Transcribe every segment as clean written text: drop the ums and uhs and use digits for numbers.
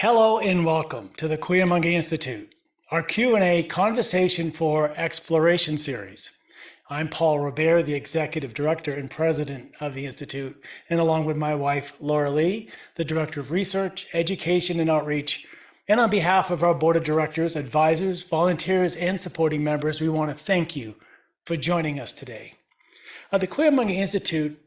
Hello and welcome to the Cuyamonga Institute, our Q&A Conversation for Exploration series. I'm Paul Robert, the Executive Director and President of the Institute, and along with my wife, Laura Lee, the Director of Research, Education, and Outreach. And on behalf of our Board of Directors, advisors, volunteers, and supporting members, we want to thank you for joining us today. The Cuyamonga Institute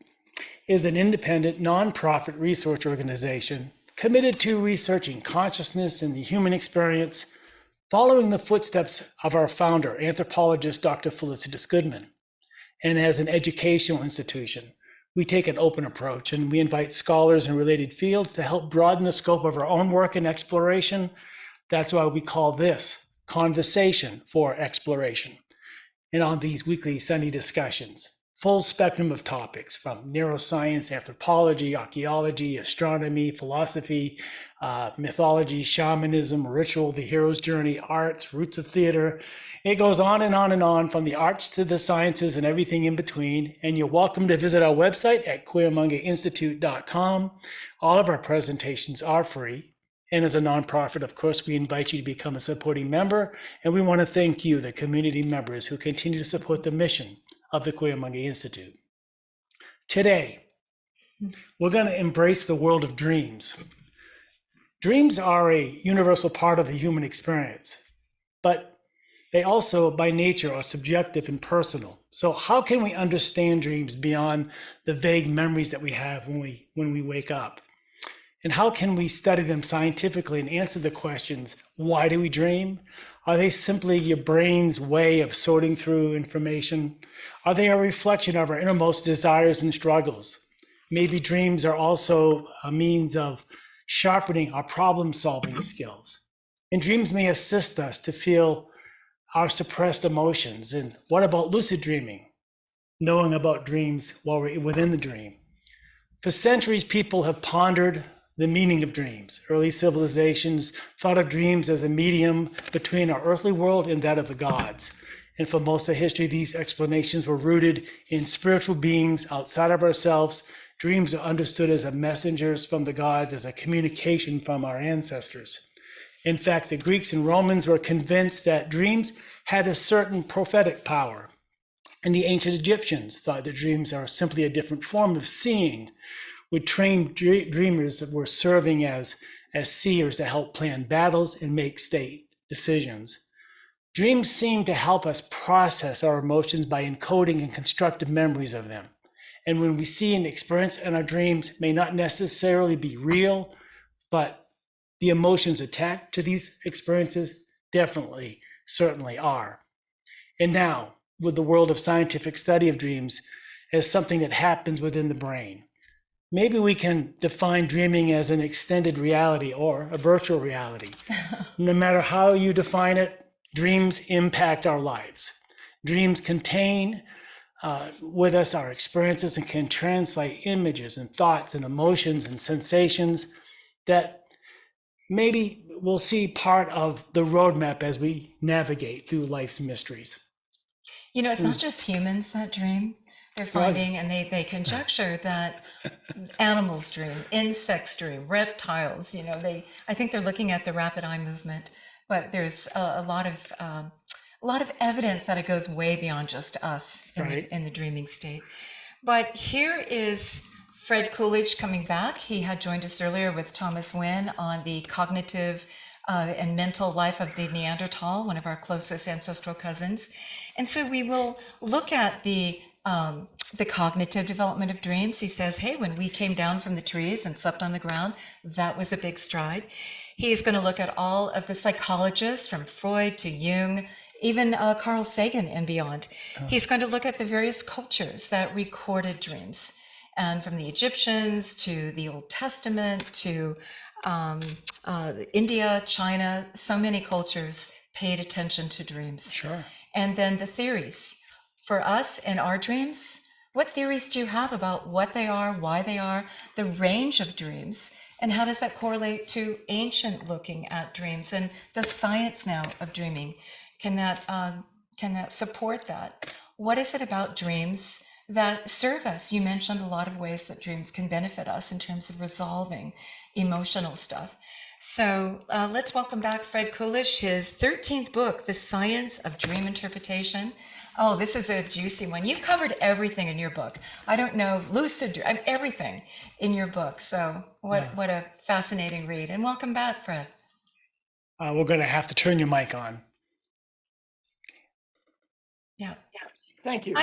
is an independent, nonprofit research organization committed to researching consciousness and the human experience, following the footsteps of our founder, anthropologist Dr. Felicitas Goodman. And as an educational institution, we take an open approach and we invite scholars in related fields to help broaden the scope of our own work and exploration. That's why we call this Conversation for Exploration. And on these weekly Sunday discussions, full spectrum of topics from neuroscience, anthropology, archaeology, astronomy, philosophy, mythology, shamanism, ritual, the hero's journey, arts, roots of theater. It goes on and on and on, from the arts to the sciences and everything in between. And you're welcome to visit our website at cuyamongainstitute.com. All of our presentations are free. And as a nonprofit, of course, we invite you to become a supporting member. And we want to thank you, the community members who continue to support the mission of the Cuyamonga Institute. Today, we're going to embrace the world of dreams. Dreams are a universal part of the human experience, but they also, by nature, are subjective and personal. So how can we understand dreams beyond the vague memories that we have when we wake up? And how can we study them scientifically and answer the questions, why do we dream? Are they simply your brain's way of sorting through information? Are they a reflection of our innermost desires and struggles? Maybe dreams are also a means of sharpening our problem-solving skills. And dreams may assist us to feel our suppressed emotions. And what about lucid dreaming? Knowing about dreams while we're within the dream. For centuries, people have pondered the meaning of dreams. Early civilizations thought of dreams as a medium between our earthly world and that of the gods. And for most of history, these explanations were rooted in spiritual beings outside of ourselves. Dreams are understood as messengers from the gods, as a communication from our ancestors. In fact, the Greeks and Romans were convinced that dreams had a certain prophetic power. And the ancient Egyptians thought that dreams are simply a different form of seeing, with trained dreamers that were serving as seers to help plan battles and make state decisions. Dreams seem to help us process our emotions by encoding and constructive memories of them. And when we see and experience in our dreams may not necessarily be real, but the emotions attached to these experiences definitely, certainly are. And now, with the world of scientific study of dreams as something that happens within the brain, maybe we can define dreaming as an extended reality or a virtual reality. No matter how you define it, dreams impact our lives. Dreams contain with us our experiences and can translate images and thoughts and emotions and sensations that maybe we'll see part of the roadmap as we navigate through life's mysteries. You know, it's not just humans that dream. They're finding, and they conjecture that animals dream, insects dream, reptiles, I think they're looking at the rapid eye movement, but there's a lot of evidence that it goes way beyond just us in the dreaming state. But here is Fred Coolidge coming back. He had joined us earlier with Thomas Wynn on the cognitive and mental life of the Neanderthal, one of our closest ancestral cousins. And so we will look at the cognitive development of dreams. He says, hey, when we came down from the trees and slept on the ground, that was a big stride. He's going to look at all of the psychologists from Freud to Jung, even Carl Sagan and beyond. He's going to look at the various cultures that recorded dreams, and from the Egyptians to the Old Testament to India, China, so many cultures paid attention to dreams. Sure. And then the theories. For us and our dreams, what theories do you have about what they are, why they are, the range of dreams, and how does that correlate to ancient looking at dreams and the science now of dreaming? Can that support that? What is it about dreams that serve us? You mentioned a lot of ways that dreams can benefit us in terms of resolving emotional stuff. So let's welcome back Fred Coolidge, his 13th book, The Science of Dream Interpretation. Oh, this is a juicy one. You've covered everything in your book. I don't know, everything in your book. So what a fascinating read. And welcome back, Fred. We're going to have to turn your mic on. Yeah. Thank you.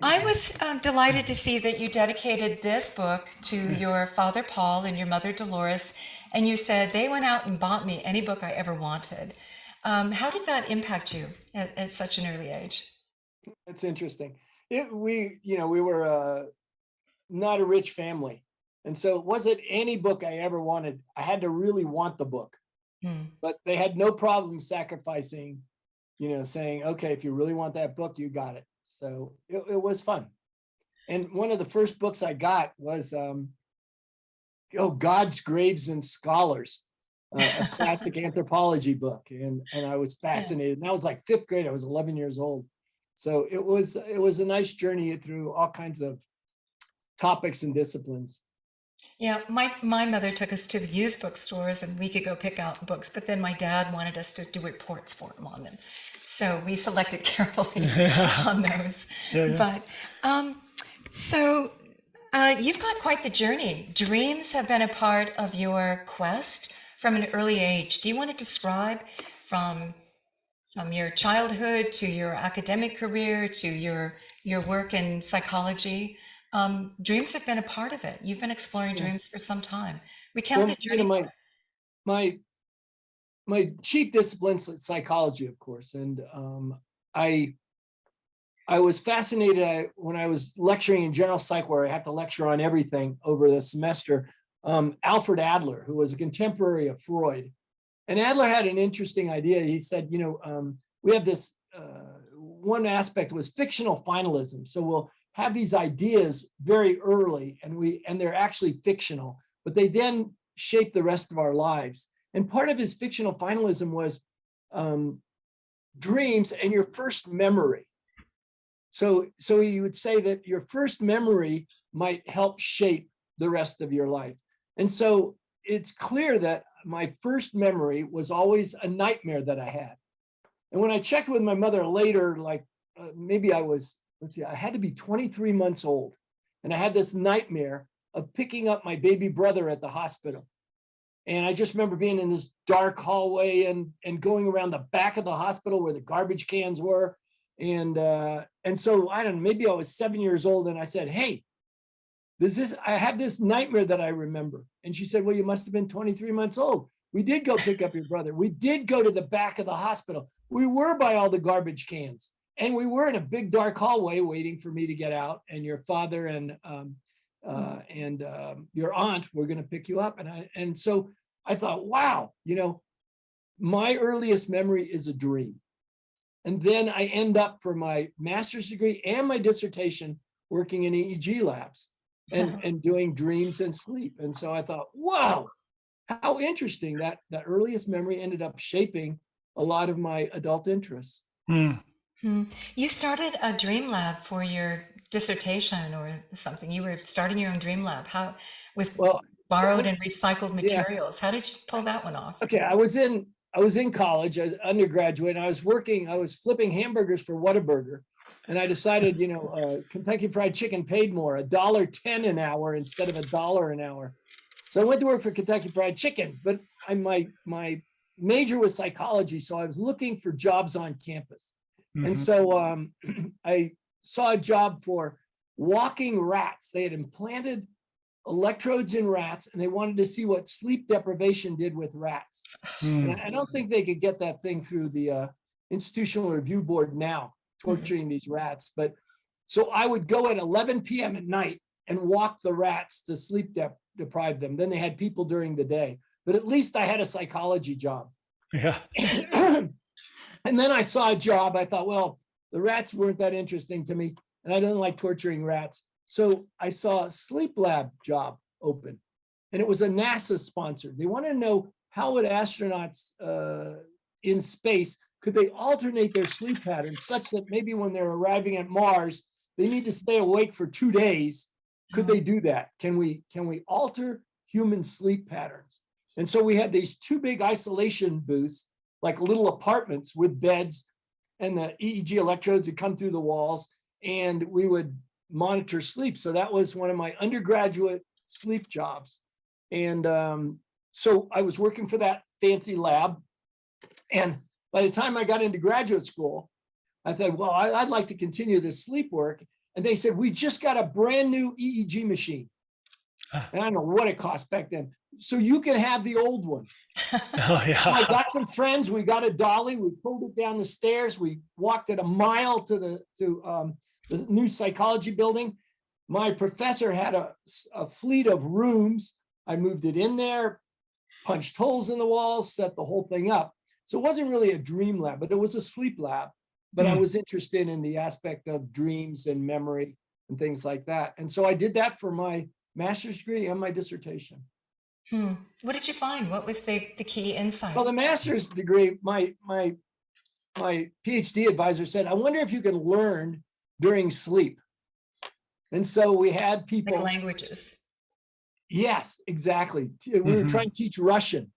I was delighted to see that you dedicated this book to your father, Paul, and your mother, Dolores, and you said they went out and bought me any book I ever wanted. How did that impact you at such an early age? That's interesting. We were not a rich family. And so it wasn't any book I ever wanted. I had to really want the book. But they had no problem sacrificing, saying, okay, if you really want that book, you got it. So it was fun. And one of the first books I got was God's Graves and Scholars, a classic anthropology book. And I was fascinated. And that was like 5th grade. I was 11 years old. So it was a nice journey through all kinds of topics and disciplines. Yeah, my mother took us to the used bookstores and we could go pick out books, but then my dad wanted us to do reports for him on them. So we selected carefully on those. But so you've got quite the journey. Dreams have been a part of your quest from an early age. Do you want to describe from your childhood to your academic career to your work in psychology? Dreams have been a part of it. You've been exploring dreams for some time. Recount the journey. My chief discipline is psychology, of course, and I was fascinated when I was lecturing in general psych, where I have to lecture on everything over the semester. Alfred Adler, who was a contemporary of Freud, and Adler had an interesting idea. He said, we have this one aspect was fictional finalism. So we'll have these ideas very early, and they're actually fictional, but they then shape the rest of our lives. And part of his fictional finalism was dreams and your first memory. So he would say that your first memory might help shape the rest of your life. And so it's clear that my first memory was always a nightmare that I had. And when I checked with my mother later, maybe I had to be 23 months old. And I had this nightmare of picking up my baby brother at the hospital. And I just remember being in this dark hallway and going around the back of the hospital where the garbage cans were. And so I don't know, maybe I was 7 years old, and I said, hey, I have this nightmare that I remember. And she said, well, you must have been 23 months old. We did go pick up your brother. We did go to the back of the hospital. We were by all the garbage cans. And we were in a big dark hallway waiting for me to get out. And your father and your aunt were going to pick you up. And so I thought, wow, my earliest memory is a dream. And then I end up for my master's degree and my dissertation working in EEG labs and doing dreams and sleep. And so I thought, wow, how interesting that earliest memory ended up shaping a lot of my adult interests. You started a dream lab for your dissertation or something. You were starting your own dream lab. How with borrowed and recycled materials. Yeah. How did you pull that one off? Okay, I was in college as undergraduate. And I was flipping hamburgers for Whataburger. And I decided, Kentucky Fried Chicken paid more, $1.10 an hour instead of $1 an hour. So I went to work for Kentucky Fried Chicken, but my major was psychology. So I was looking for jobs on campus. Mm-hmm. And so I saw a job for walking rats. They had implanted electrodes in rats, and they wanted to see what sleep deprivation did with rats. And I don't think they could get that thing through the Institutional Review Board now, torturing these rats. But so I would go at 11 p.m. at night and walk the rats to sleep deprive them. Then they had people during the day, but at least I had a psychology job. Yeah. And then I saw a job. I thought, well, the rats weren't that interesting to me, and I didn't like torturing rats. So I saw a sleep lab job open, and it was a NASA sponsored. They wanted to know how would astronauts in space, could they alternate their sleep patterns such that maybe when they're arriving at Mars, they need to stay awake for 2 days. Could they do that? Can we alter human sleep patterns? And so we had these two big isolation booths, like little apartments with beds, and the EEG electrodes would come through the walls, and we would monitor sleep. So that was one of my undergraduate sleep jobs. And so I was working for that fancy lab. And by the time I got into graduate school, I thought, well, I'd like to continue this sleep work. And they said, we just got a brand new EEG machine. And I don't know what it cost back then. So you can have the old one. Oh, yeah. So I got some friends, we got a dolly, we pulled it down the stairs, we walked it a mile to the new psychology building. My professor had a fleet of rooms. I moved it in there, punched holes in the walls, set the whole thing up. So it wasn't really a dream lab, but it was a sleep lab. But I was interested in the aspect of dreams and memory and things like that. And so I did that for my master's degree and my dissertation. What did you find? What was the key insight? Well, the master's degree, my PhD advisor said, I wonder if you can learn during sleep. And so we had people. Like languages. Yes, exactly. We were trying to teach Russian.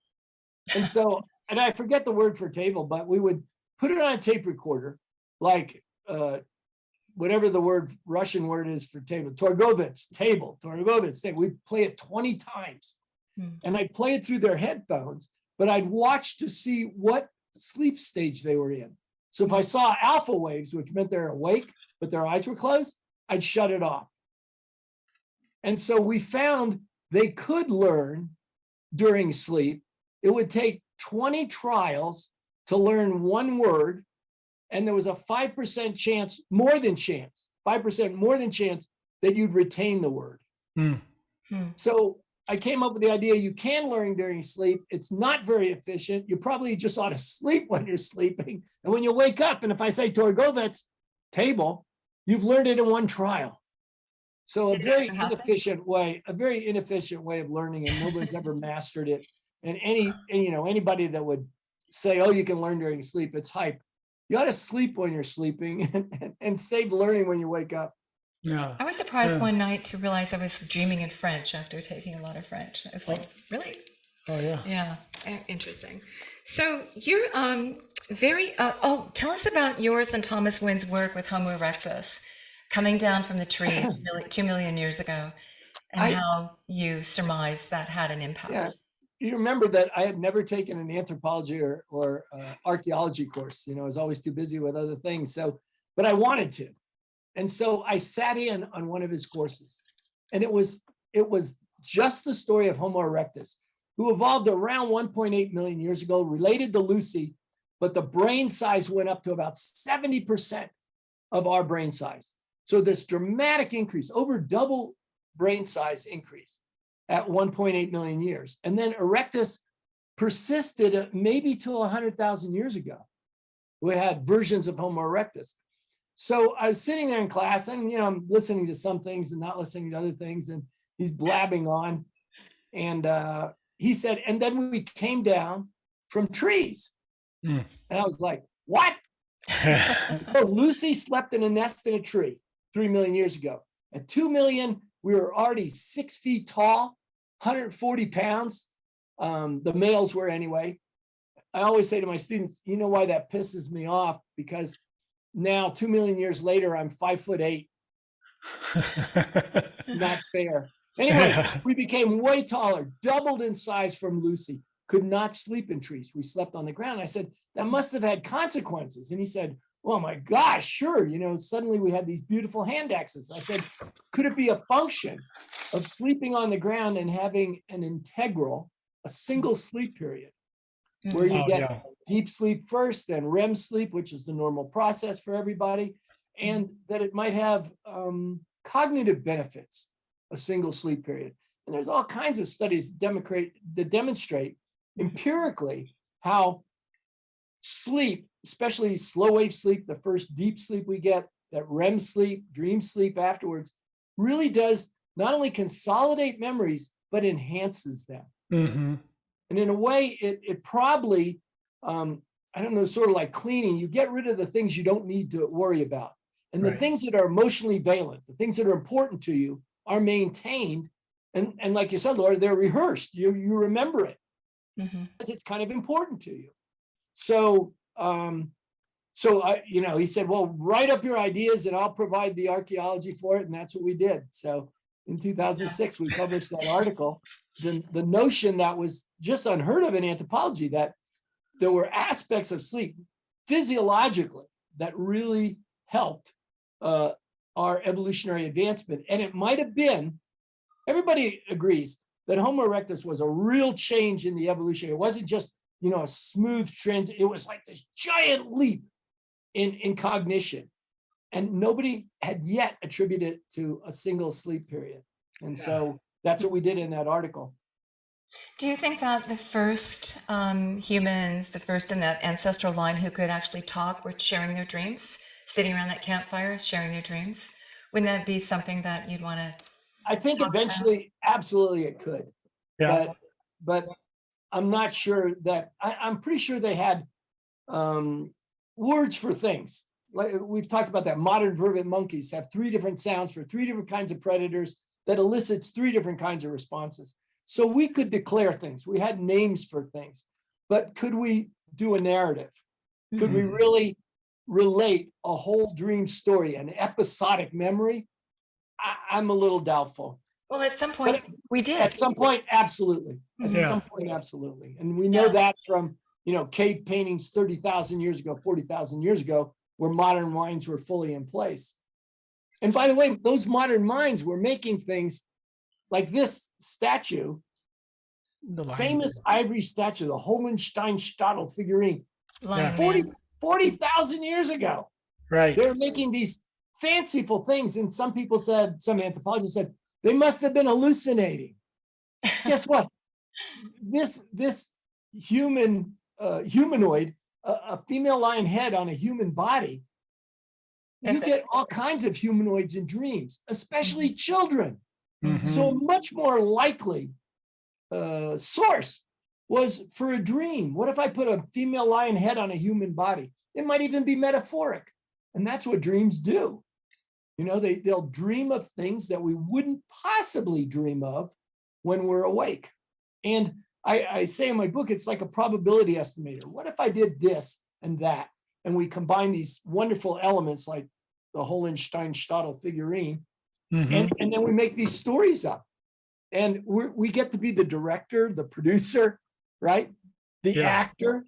And so, and I forget the word for table, but we would put it on a tape recorder, like whatever the Russian word is for table, Torgovets, table, Torgovets, we'd play it 20 times. And I'd play it through their headphones, but I'd watch to see what sleep stage they were in. So if I saw alpha waves, which meant they're awake, but their eyes were closed, I'd shut it off. And so we found they could learn during sleep. It would take 20 trials to learn one word. And there was a 5% chance, 5% more than chance that you'd retain the word. So I came up with the idea you can learn during sleep. It's not very efficient. You probably just ought to sleep when you're sleeping. And when you wake up, and if I say Torgovets table, you've learned it in one trial. So a very inefficient way of learning, and nobody's ever mastered it. And anybody that would say, oh, you can learn during sleep, it's hype. You ought to sleep when you're sleeping and save learning when you wake up. Yeah. I was surprised one night to realize I was dreaming in French after taking a lot of French. I was like, really? Oh, yeah. Yeah, interesting. So you're tell us about yours and Thomas Wynn's work with Homo erectus, coming down from the trees 2 million years ago, and how you surmised that had an impact. Yeah. You remember that I had never taken an anthropology or archaeology course. I was always too busy with other things. But I wanted to. And so I sat in on one of his courses, and it was just the story of Homo erectus, who evolved around 1.8 million years ago, related to Lucy, but the brain size went up to about 70% of our brain size. So this dramatic increase, over double brain size increase at 1.8 million years. And then erectus persisted maybe till 100,000 years ago. We had versions of Homo erectus. So I was sitting there in class, and I'm listening to some things and not listening to other things, and he's blabbing on. And he said, and then we came down from trees. And I was like, what? So Lucy slept in a nest in a tree 3 million years ago. At 2 million, we were already 6 feet tall, 140 pounds. The males were anyway. I always say to my students, you know why that pisses me off? Because now 2 million years later, I'm 5'8". Not fair. Anyway, we became way taller, doubled in size from Lucy, could not sleep in trees. We slept on the ground. I said, that must have had consequences. And he said, oh my gosh, sure. Suddenly we had these beautiful hand axes. I said, could it be a function of sleeping on the ground and having an integral, a single sleep period, where you get deep sleep first, then REM sleep, which is the normal process for everybody, and that it might have cognitive benefits, a single sleep period. And there's all kinds of studies that demonstrate empirically how sleep, especially slow wave sleep, the first deep sleep we get, that REM sleep, dream sleep afterwards, really does not only consolidate memories, but enhances them. And in a way, it probably, I don't know, sort of like cleaning, you get rid of the things you don't need to worry about. And the things that are emotionally valent, the things that are important to you, are maintained. And like you said, Laura, they're rehearsed. You remember it. Mhm. because it's kind of important to you. So, so he said, well, write up your ideas and I'll provide the archaeology for it. And that's what we did. So in 2006, we published that article. The notion that was just unheard of in anthropology, that there were aspects of sleep physiologically that really helped our evolutionary advancement. And it might have been, everybody agrees that Homo erectus was a real change in the evolution. It wasn't just, a smooth trend. It was like this giant leap in cognition. And nobody had yet attributed it to a single sleep period. And so that's what we did in that article. Do you think that the first humans, the first in that ancestral line who could actually talk, were sharing their dreams, sitting around that campfire, sharing their dreams? Wouldn't that be something that you'd want to? I think eventually, absolutely it could. Yeah. But I'm not sure that, I'm pretty sure they had words for things. Like we've talked about that. Modern vervet monkeys have 3 different sounds for 3 different kinds of predators that elicits 3 different kinds of responses. So we could declare things. We had names for things, but could we do a narrative? Could we really relate a whole dream story, an episodic memory? I'm a little doubtful. Well, at some point we did. At some point, absolutely. At Yeah. some point, absolutely. And we know that from, cave paintings 30,000 years ago, 40,000 years ago, where modern minds were fully in place. And by the way, those modern minds were making things like this statue, famous ivory statue, the Hohenstein-Stadel figurine, Lion 40,000 years ago. Right. They were making these fanciful things. And some people said, some anthropologists said, they must have been hallucinating. Guess what? This humanoid, a female lion head on a human body, you get all kinds of humanoids in dreams, especially children. Mhm. So a much more likely source was for a dream. What if I put a female lion head on a human body? It might even be metaphoric. And that's what dreams do. They'll dream of things that we wouldn't possibly dream of when we're awake. And I say in my book, it's like a probability estimator. What if I did this and that? And we combine these wonderful elements like the Hohenstein-Stadel figurine, and then we make these stories up. And we get to be the director, the producer, right? The actor.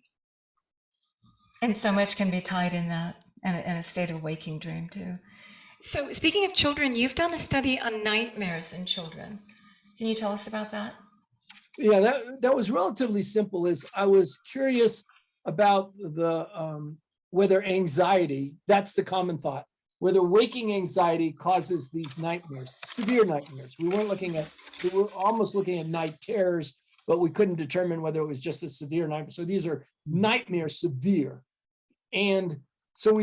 And so much can be tied in that, and a state of waking dream too. So speaking of children, you've done a study on nightmares in children. Can you tell us about that? Yeah, that was relatively simple. Is I was curious about whether anxiety, that's the common thought, whether waking anxiety causes these nightmares, severe nightmares. We were almost looking at night terrors, but we couldn't determine whether it was just a severe nightmare. So these are nightmares severe. And so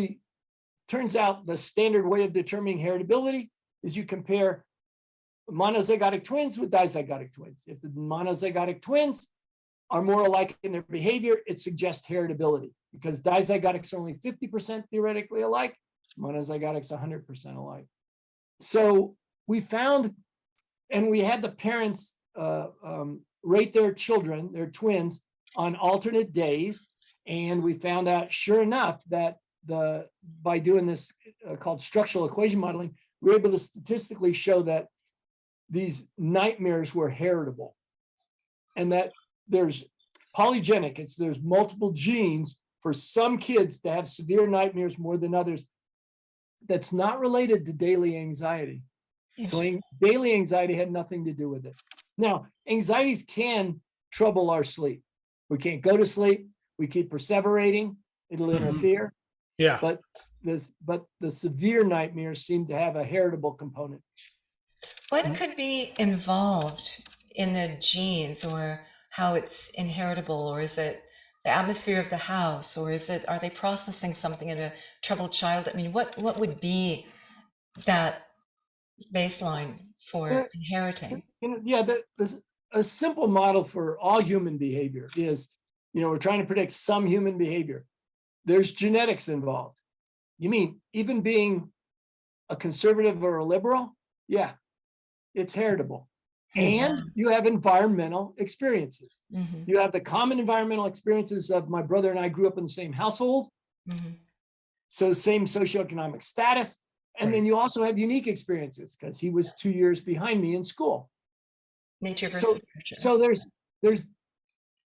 turns out the standard way of determining heritability is you compare monozygotic twins with dizygotic twins. If the monozygotic twins are more alike in their behavior, it suggests heritability, because dizygotics are only 50% theoretically alike, monozygotics 100% alike. So we found, and we had the parents rate their children, their twins, on alternate days, and we found out, sure enough, that by doing this called structural equation modeling, we were able to statistically show that these nightmares were heritable, and that there's polygenic, there's multiple genes for some kids to have severe nightmares more than others. That's not related to daily anxiety. So daily anxiety had nothing to do with it. Now, anxieties can trouble our sleep. We can't go to sleep. We keep perseverating. It'll interfere. Yeah. But the severe nightmares seem to have a heritable component. What could be involved in the genes, or how it's inheritable, or is it the atmosphere of the house, or are they processing something in a troubled child? I mean, what would be that baseline for inheriting? A simple model for all human behavior is, we're trying to predict some human behavior. There's genetics involved. You mean even being a conservative or a liberal? Yeah, it's heritable. and you have environmental experiences. Mhm. You have the common environmental experiences of my brother and I grew up in the same household, Mhm. so same socioeconomic status. And then you also have unique experiences because he was 2 years behind me in school. Nature So, versus nurture. so there's,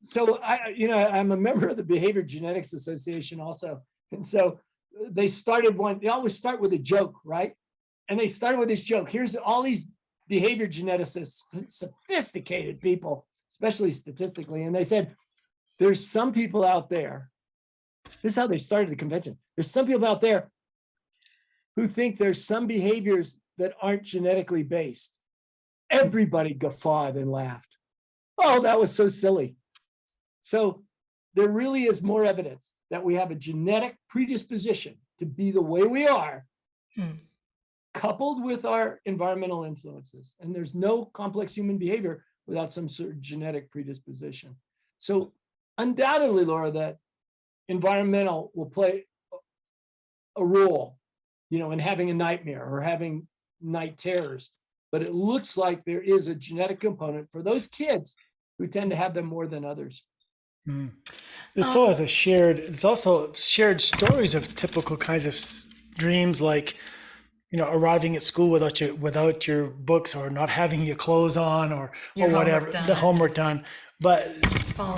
so I'm a member of the Behavior Genetics Association also. And so they always start with a joke, right? And they started with this joke. Here's all these behavior geneticists, sophisticated people, especially statistically. And they said, there's some people out there. This is how they started the convention. There's some people out there who think there's some behaviors that aren't genetically based. Everybody guffawed and laughed. Oh, that was so silly. So there really is more evidence that we have a genetic predisposition to be the way we are, coupled with our environmental influences. And there's no complex human behavior without some sort of genetic predisposition. So undoubtedly, Laura, that environmental will play a role, in having a nightmare or having night terrors. But it looks like there is a genetic component for those kids who tend to have them more than others. There's also shared stories of typical kinds of dreams, like arriving at school without your books, or not having your clothes on, or whatever, the homework done. But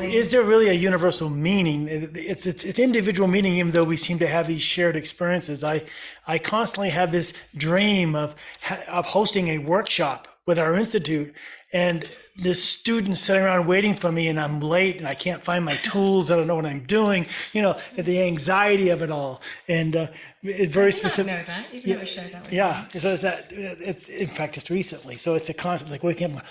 is there really a universal meaning? It's individual meaning, even though we seem to have these shared experiences. I constantly have this dream of hosting a workshop with our institute, and this student sitting around waiting for me, and I'm late and I can't find my tools. I don't know what I'm doing. The anxiety of it all, and it's very specific. I did not know that. You've never shared that with me. Yeah, so it's in fact just recently. So it's a constant, like waking up.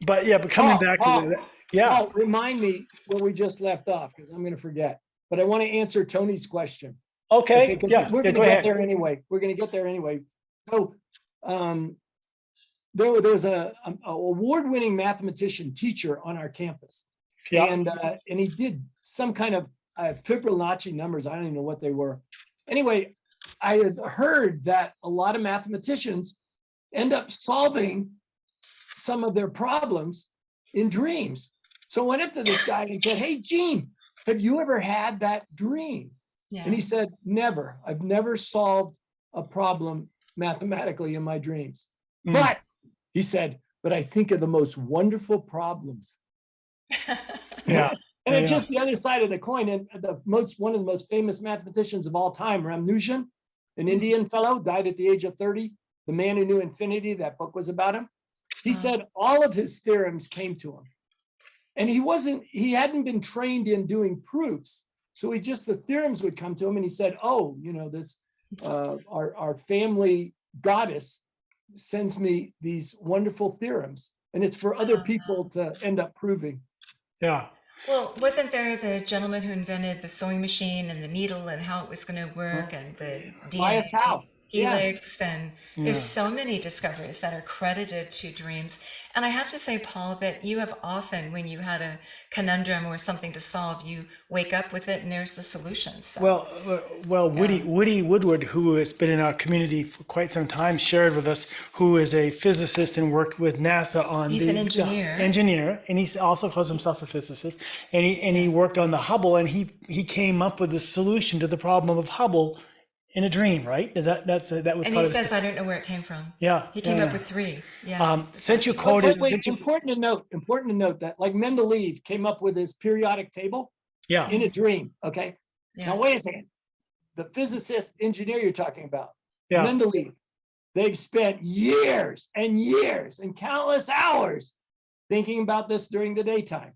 But coming back to that, yeah. Oh, remind me where we just left off, because I'm going to forget. But I want to answer Tony's question. Okay. Yeah. We're going to get there anyway. We're going to get there anyway. So, there was a award-winning mathematician teacher on our campus, and he did some kind of Fibonacci numbers. I don't even know what they were. Anyway, I had heard that a lot of mathematicians end up solving some of their problems in dreams. So I went up to this guy and said, "Hey, Gene, have you ever had that dream?" Yeah. And he said, "Never. I've never solved a problem mathematically in my dreams." But he said, "But I think of the most wonderful problems." Yeah. And it's just the other side of the coin. And one of the most famous mathematicians of all time, Ramanujan, an Indian fellow, died at the age of 30. The Man Who Knew Infinity, that book was about him. He said all of his theorems came to him. And he hadn't been trained in doing proofs. So the theorems would come to him, and he said, "Oh, this, our family goddess sends me these wonderful theorems, and it's for other people to end up proving." Yeah. Well, wasn't there the gentleman who invented the sewing machine and the needle and how it was going to work, and the Elias DNA Howe. helix, and there's so many discoveries that are credited to dreams. And I have to say, Paul, that you have often, when you had a conundrum or something to solve, you wake up with it and there's the solution. So. Well, Woody Woodward, who has been in our community for quite some time, shared with us, who is a physicist and worked with NASA on He's an engineer, and he also calls himself a physicist, and he worked on the Hubble, and he came up with the solution to the problem of Hubble in a dream, right? That was and part he of says, "I don't know where it came from." Yeah, he came up with 3. Yeah. Since you quoted, important to note that, like, Mendeleev came up with his periodic table in a dream. Okay. Yeah. Now wait a second. The physicist engineer you're talking about, Yeah. Mendeleev, they've spent years and years and countless hours thinking about this during the daytime.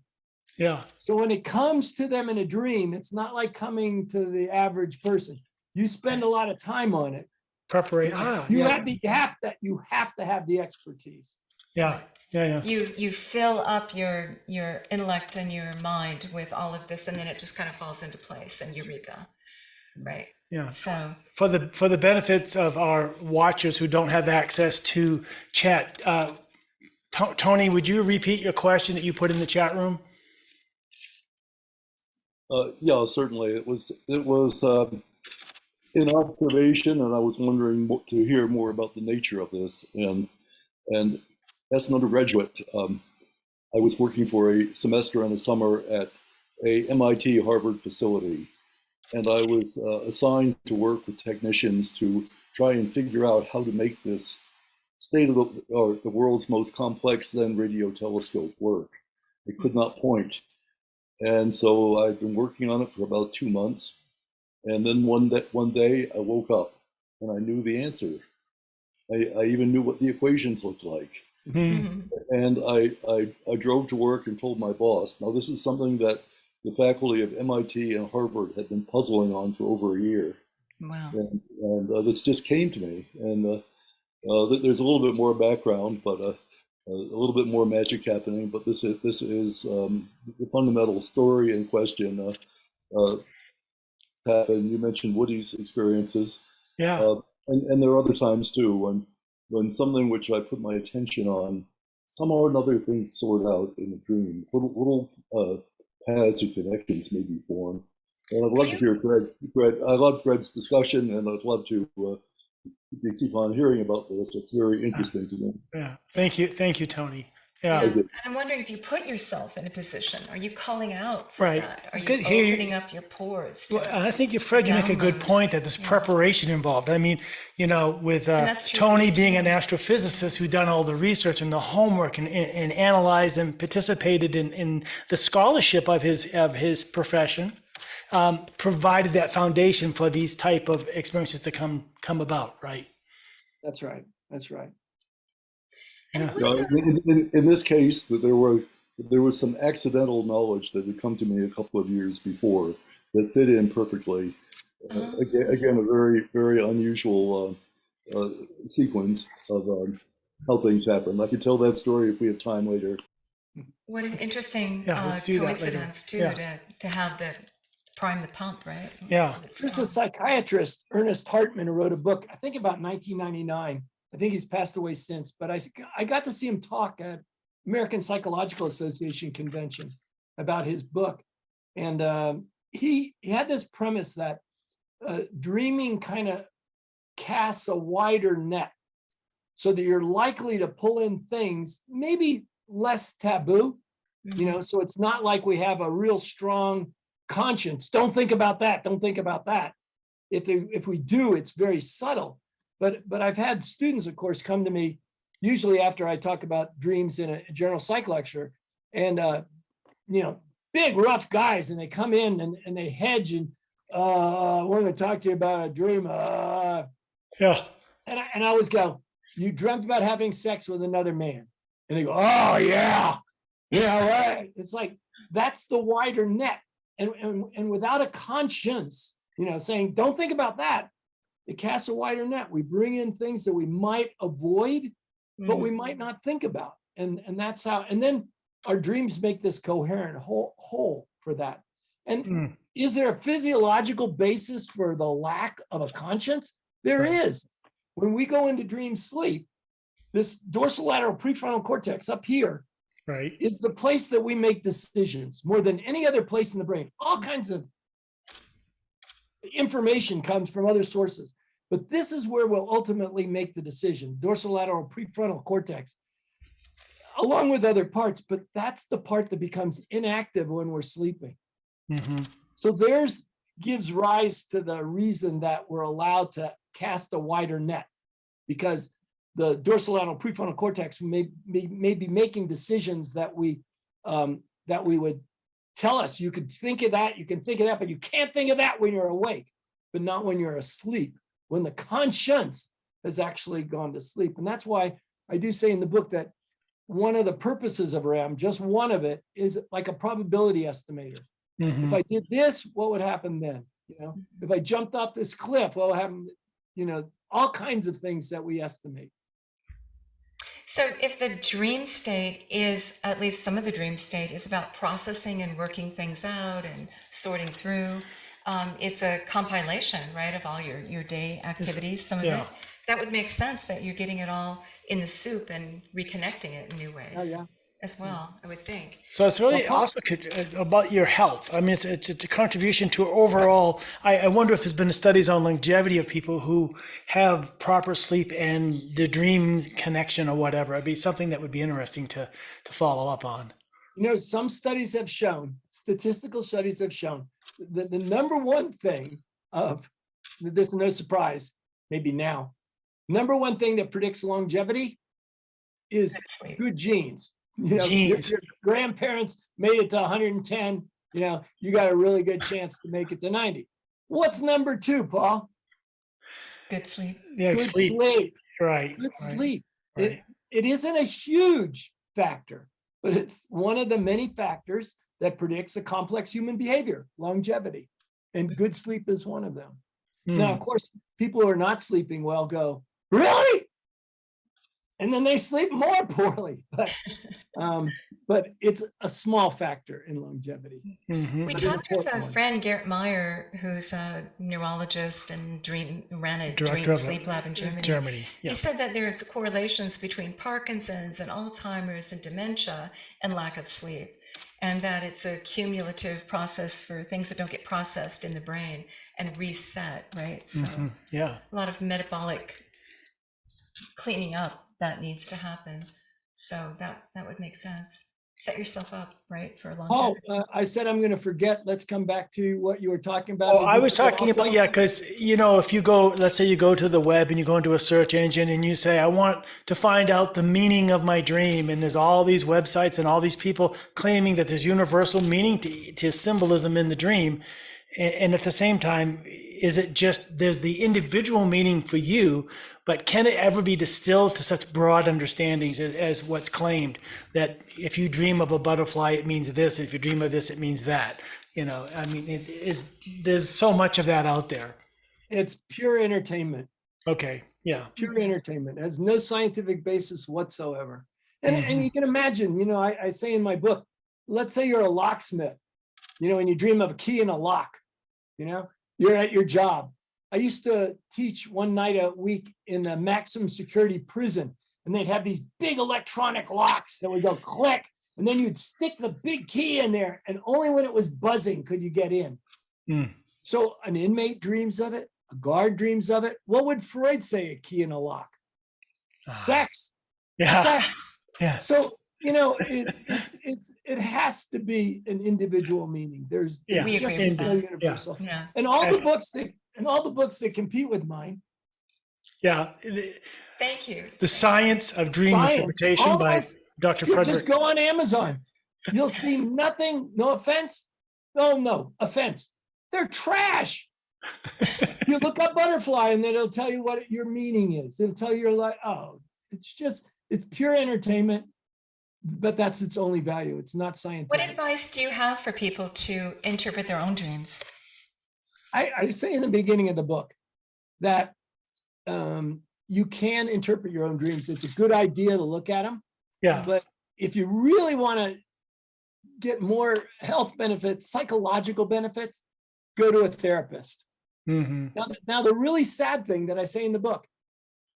Yeah. So when it comes to them in a dream, it's not like coming to the average person. You spend a lot of time on it. Preparation. You have to have the expertise. Yeah. You fill up your intellect and your mind with all of this, and then it just kind of falls into place, and eureka, right? Yeah. So for the benefits of our watchers who don't have access to chat, Tony, would you repeat your question that you put in the chat room? Yeah, certainly. It was an observation, and I was wondering to hear more about the nature of this. And as an undergraduate, I was working for a semester and a summer at a MIT Harvard facility, and I was assigned to work with technicians to try and figure out how to make this state of the world's most complex then radio telescope work. It could not point. And so I've been working on it for about 2 months. And then one day I woke up and I knew the answer. I even knew what the equations looked like. Mhm. And I drove to work and told my boss. Now, this is something that the faculty of MIT and Harvard had been puzzling on for over a year. Wow. And this just came to me. And there's a little bit more background, but a little bit more magic happening. But this is the fundamental story in question. And you mentioned Woody's experiences. Yeah. And there are other times too when something which I put my attention on, somehow or another things sort out in a dream. Little paths or connections may be formed. And I'd love to hear I love Fred's discussion, and I'd love to keep on hearing about this. It's very interesting to me. Yeah. Thank you, Tony. Yeah. And I'm wondering if you put yourself in a position, are you calling out for Right. that? Are you Good. Here you- opening up your pores? Well, I think Fred, you make a good download. point that there's Yeah. preparation involved. I mean, with that's true for Tony you being too. an astrophysicist who'd done all the research and the homework and analyzed and participated in the scholarship of his profession, provided that foundation for these type of experiences to come about, right? That's right. That's right. And Yeah. what about, In this case, that there was some accidental knowledge that had come to me a couple of years before that fit in perfectly. Again, a very, very unusual sequence of how things happen. I could tell that story if we have time later. what an interesting Yeah, let's do that later. coincidence too, Yeah. to have the prime the pump, right? Yeah. There's a psychiatrist, Ernest Hartman, who wrote a book, I think about 1999. I think he's passed away since, but I got to see him talk at American Psychological Association convention about his book. And he had this premise that dreaming kind of casts a wider net so that you're likely to pull in things maybe less taboo, so it's not like we have a real strong conscience. Don't think about that. Don't think about that. If we do, it's very subtle. But I've had students, of course, come to me, usually after I talk about dreams in a general psych lecture, and big rough guys, and they come in and they hedge and I want to talk to you about a dream. Yeah. And I always go, you dreamt about having sex with another man, and they go, oh yeah, right. It's like that's the wider net, and without a conscience, saying don't think about that. It casts a wider net. We bring in things that we might avoid, but we might not think about. And that's how, and then our dreams make this coherent whole for that. And is there a physiological basis for the lack of a conscience? There is. When we go into dream sleep, this dorsolateral prefrontal cortex up here Right. is the place that we make decisions more than any other place in the brain. All kinds of information comes from other sources, but this is where we'll ultimately make the decision. Dorsolateral prefrontal cortex, along with other parts, but that's the part that becomes inactive when we're sleeping. So gives rise to the reason that we're allowed to cast a wider net, because the dorsolateral prefrontal cortex may be making decisions that we would tell us, you could think of that, you can think of that, but you can't think of that when you're awake, but not when you're asleep, when the conscience has actually gone to sleep. And that's why I do say in the book that one of the purposes of RAM, just one of it, is like a probability estimator. If I did this, what would happen then? If I jumped off this cliff, what would happen? All kinds of things that we estimate. So if the dream state is, at least some of the dream state is about processing and working things out and sorting through, it's a compilation, right, of all your day activities, some of it. That would make sense that you're getting it all in the soup and reconnecting it in new ways. Oh, yeah. as well, I would think. So it's really Well, also about your health. I mean, it's a contribution to overall. I wonder if there's been studies on longevity of people who have proper sleep and the dream connection or whatever. It'd be something that would be interesting to follow up on. some studies have shown, statistical studies have shown that the number one thing of, this is no surprise, maybe now, number one thing that predicts longevity is Sleep. good genes. Your Genes. grandparents made it to 110, you got a really good chance to make it to 90. What's number two, Paul? Good sleep. Yeah, Good sleep. sleep. Right. Good right, sleep. Right. It isn't a huge factor, but it's one of the many factors that predicts a complex human behavior, longevity. And good sleep is one of them. Now, Hmm. of course, people who are not sleeping well go, really? And then they sleep more poorly. But it's a small factor in longevity. Mhm. We But an talked with important a one. friend, Gert Meyer, who's a neurologist and ran a Director dream of sleep lab in Germany. Germany. Yeah. He said that there's correlations between Parkinson's and Alzheimer's and dementia and lack of sleep, and that it's a cumulative process for things that don't get processed in the brain and reset, right? So Mhm. Yeah. a lot of metabolic cleaning up that needs to happen. So that would make sense. Set yourself up, right, for a long Paul, time. I said I'm going to forget. Let's come back to what you were talking about. Well, Did I you was forget talking about, also? yeah, because, if you go, let's say you go to the web and you go into a search engine and you say, I want to find out the meaning of my dream. And there's all these websites and all these people claiming that there's universal meaning to symbolism in the dream. And at the same time, is it just, there's the individual meaning for you, but can it ever be distilled to such broad understandings as what's claimed, that if you dream of a butterfly, it means this. If you dream of this, it means that. I mean, there's so much of that out there. It's pure entertainment. Okay. Yeah. Pure entertainment. It has no scientific basis whatsoever. And Mhm. you can imagine, I say in my book, let's say you're a locksmith, and you dream of a key and a lock, you're at your job. I used to teach one night a week in a maximum security prison, and they'd have these big electronic locks that would go click, and then you'd stick the big key in there, and only when it was buzzing could you get in. Mm. So an inmate dreams of it, a guard dreams of it. What would Freud say a key and a lock? Sex. Yeah. Sex. Yeah. So, it has to be an individual meaning. There's Yeah. We just agree with no that. universal. Yeah. And all the books that compete with mine, Yeah. Thank you. The Science of Dream Science, Interpretation all by those, Dr. you Frederick. just go on Amazon. You'll see nothing, no offense. No offense. They're trash. You look up butterfly and then it'll tell you what your meaning is. It'll tell you it's pure entertainment, but that's its only value. It's not What scientific. advice do you have for people to interpret their own dreams? I say in the beginning of the book that you can interpret your own dreams. It's a good idea to look at them. Yeah. But if you really want to get more health benefits, psychological benefits, go to a therapist. Mm-hmm. Now, the really sad thing that I say in the book,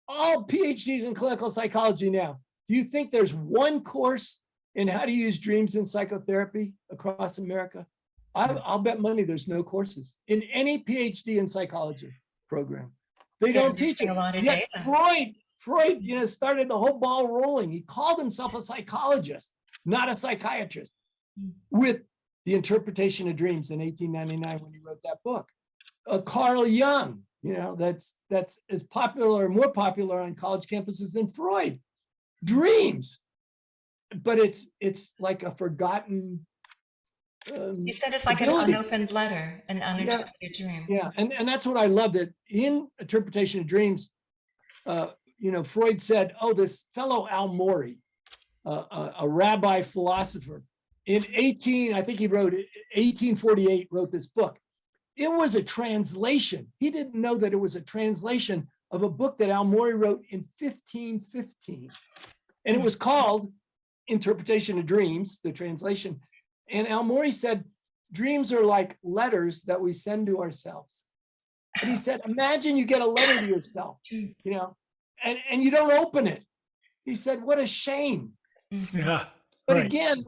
all PhDs in clinical psychology now, do you think there's one course in how to use dreams in psychotherapy across America? I'll bet money there's no courses in any PhD in psychology program. They They're don't teach missing it. a lot of Yet data. Freud, started the whole ball rolling. He called himself a psychologist, not a psychiatrist, with the interpretation of dreams in 1899 when he wrote that book. Carl Jung, that's as popular or more popular on college campuses than Freud. Dreams, but it's like a forgotten. You said it's like ability. an unopened letter, an uninterpreted dream. Yeah, and that's what I loved. That in interpretation of dreams, Freud said, "Oh, this fellow Al Morey, a rabbi philosopher, in 1848, wrote this book. It was a translation. He didn't know that it was a translation of a book that Al Morey wrote in 1515. And it was called Interpretation of Dreams, the translation. And Al Morey said, dreams are like letters that we send to ourselves. And he said, imagine you get a letter to yourself, and you don't open it. He said, what a shame. Yeah. But Right. again,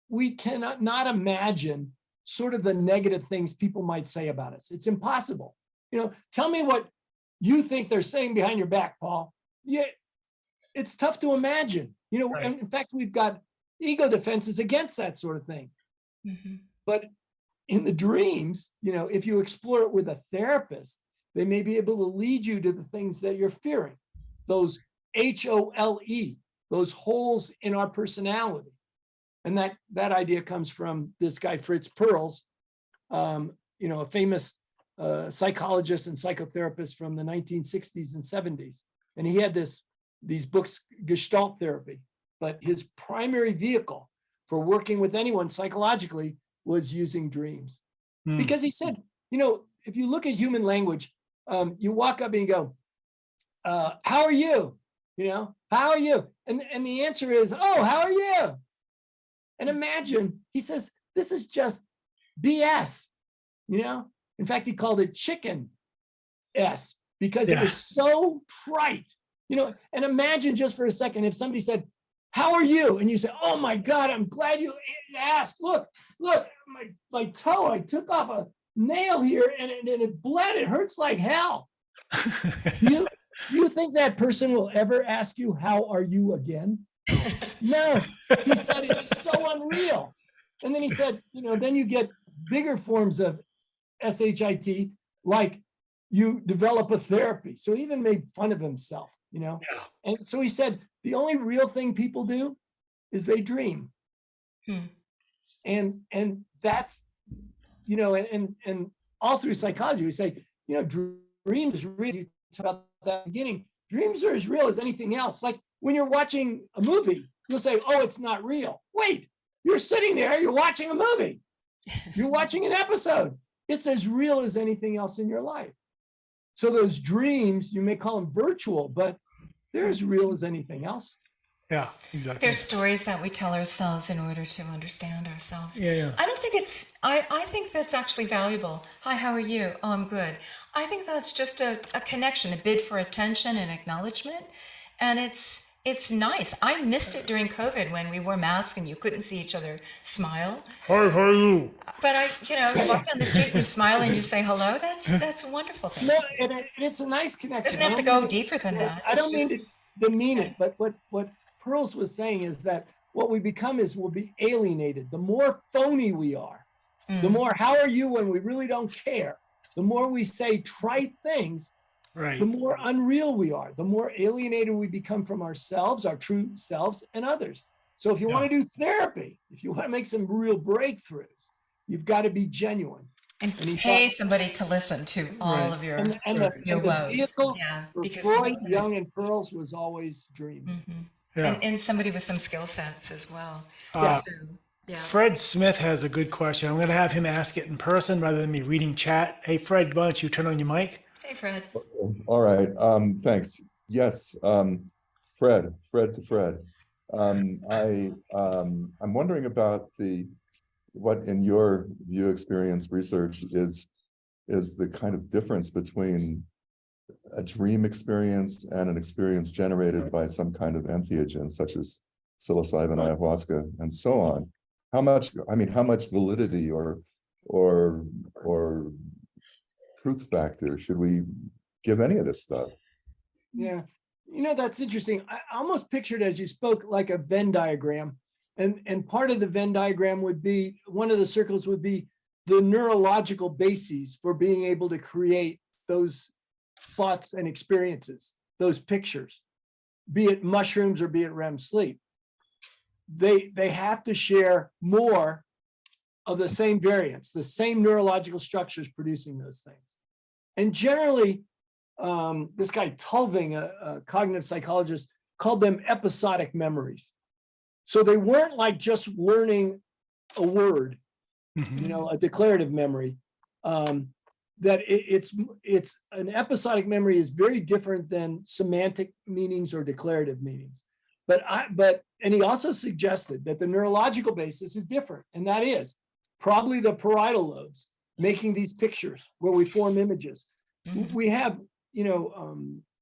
we cannot not imagine sort of the negative things people might say about us. It's impossible. Tell me what you think they're saying behind your back, Paul. Yeah, it's tough to imagine. Right. And in fact, we've got ego defenses against that sort of thing. Mm-hmm. But in the dreams, if you explore it with a therapist, they may be able to lead you to the things that you're fearing. Those HOLE, those holes in our personality. And that idea comes from this guy, Fritz Perls, a famous psychologist and psychotherapist from the 1960s and 70s. And he had these books, Gestalt therapy, but his primary vehicle for working with anyone psychologically was using dreams. Because he said, if you look at human language, you walk up and you go, how are you? How are you? And the answer is, oh, how are you? And imagine, he says, this is just BS, In fact, he called it chicken S because it was so trite, and imagine just for a second, if somebody said, how are you? And you say, oh my God, I'm glad you asked. Look, my toe, I took off a nail here and it bled. It hurts like hell. Do you think that person will ever ask you, how are you again? No, he said it's so unreal. And then he said, then you get bigger forms of SHIT, like you develop a therapy. So he even made fun of himself, And so he said, the only real thing people do is they dream. And that's, and all through psychology, we say, dreams really, about that beginning, dreams are as real as anything else. Like when you're watching a movie, you'll say, oh, it's not real. Wait, you're sitting there, you're watching a movie. You're watching an episode. It's as real as anything else in your life. So those dreams, you may call them virtual, but they're as real as anything else. Yeah, exactly. There's stories that we tell ourselves in order to understand ourselves. Yeah. I don't think I think that's actually valuable. Hi, how are you? Oh, I'm good. I think that's just a connection, a bid for attention and acknowledgement. And it's nice. I missed it during COVID when we wore masks and you couldn't see each other smile. Hi, how are you? But you walk down the street and you smile and you say hello. That's a wonderful thing. No, and it's a nice connection. It doesn't have to go deeper than that. I don't mean to demean it, but what Perls was saying is that what we become is we'll be alienated. The more phony we are, the more how are you when we really don't care, the more we say trite things, right, the more unreal we are, the more alienated we become from ourselves, our true selves, and others. So if you want to do therapy, if you want to make some real breakthroughs, you've got to be genuine. And pay somebody to listen to all of your woes. Vehicle for because Freud, Jung, and Perls was always dreams. Mm-hmm. Yeah. And somebody with some skill sets as well. Fred Smith has a good question. I'm going to have him ask it in person rather than me reading chat. Hey, Fred, why don't you turn on your mic? Hey, Fred. All right. Thanks. Yes. Fred to Fred. I'm wondering about what in your view, experience, research is the kind of difference between a dream experience and an experience generated by some kind of entheogen, such as psilocybin, ayahuasca, and so on. How much validity or truth factor should we give any of this stuff? Yeah, that's interesting. I almost pictured as you spoke like a Venn diagram, and part of the Venn diagram would be, one of the circles would be the neurological bases for being able to create those thoughts and experiences, those pictures, be it mushrooms or be it REM sleep. They have to share more of the same variants, the same neurological structures producing those things. And generally, this guy Tulving, a cognitive psychologist, called them episodic memories. So they weren't like just learning a word, a declarative memory. That it's an episodic memory is very different than semantic meanings or declarative meanings. And he also suggested that the neurological basis is different, and that is probably the parietal lobes making these pictures where we form images. We have,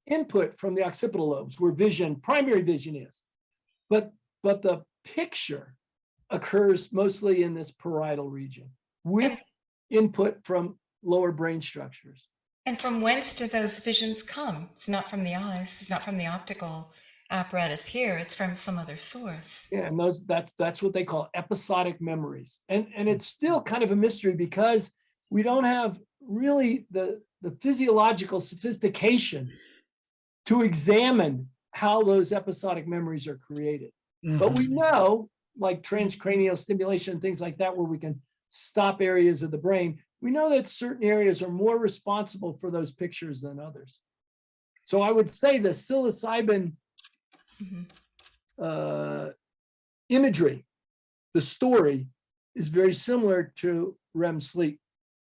input from the occipital lobes where primary vision is. but the picture occurs mostly in this parietal region with input from lower brain structures. And from whence do those visions come? It's not from the eyes, it's not from the optical apparatus here, it's from some other source. Yeah, and that's what they call episodic memories. And it's still kind of a mystery because we don't have really the physiological sophistication to examine how those episodic memories are created. But we know, like transcranial stimulation, things like that, where we can stop areas of the brain, we know that certain areas are more responsible for those pictures than others. So I would say the psilocybin imagery, the story, is very similar to REM sleep.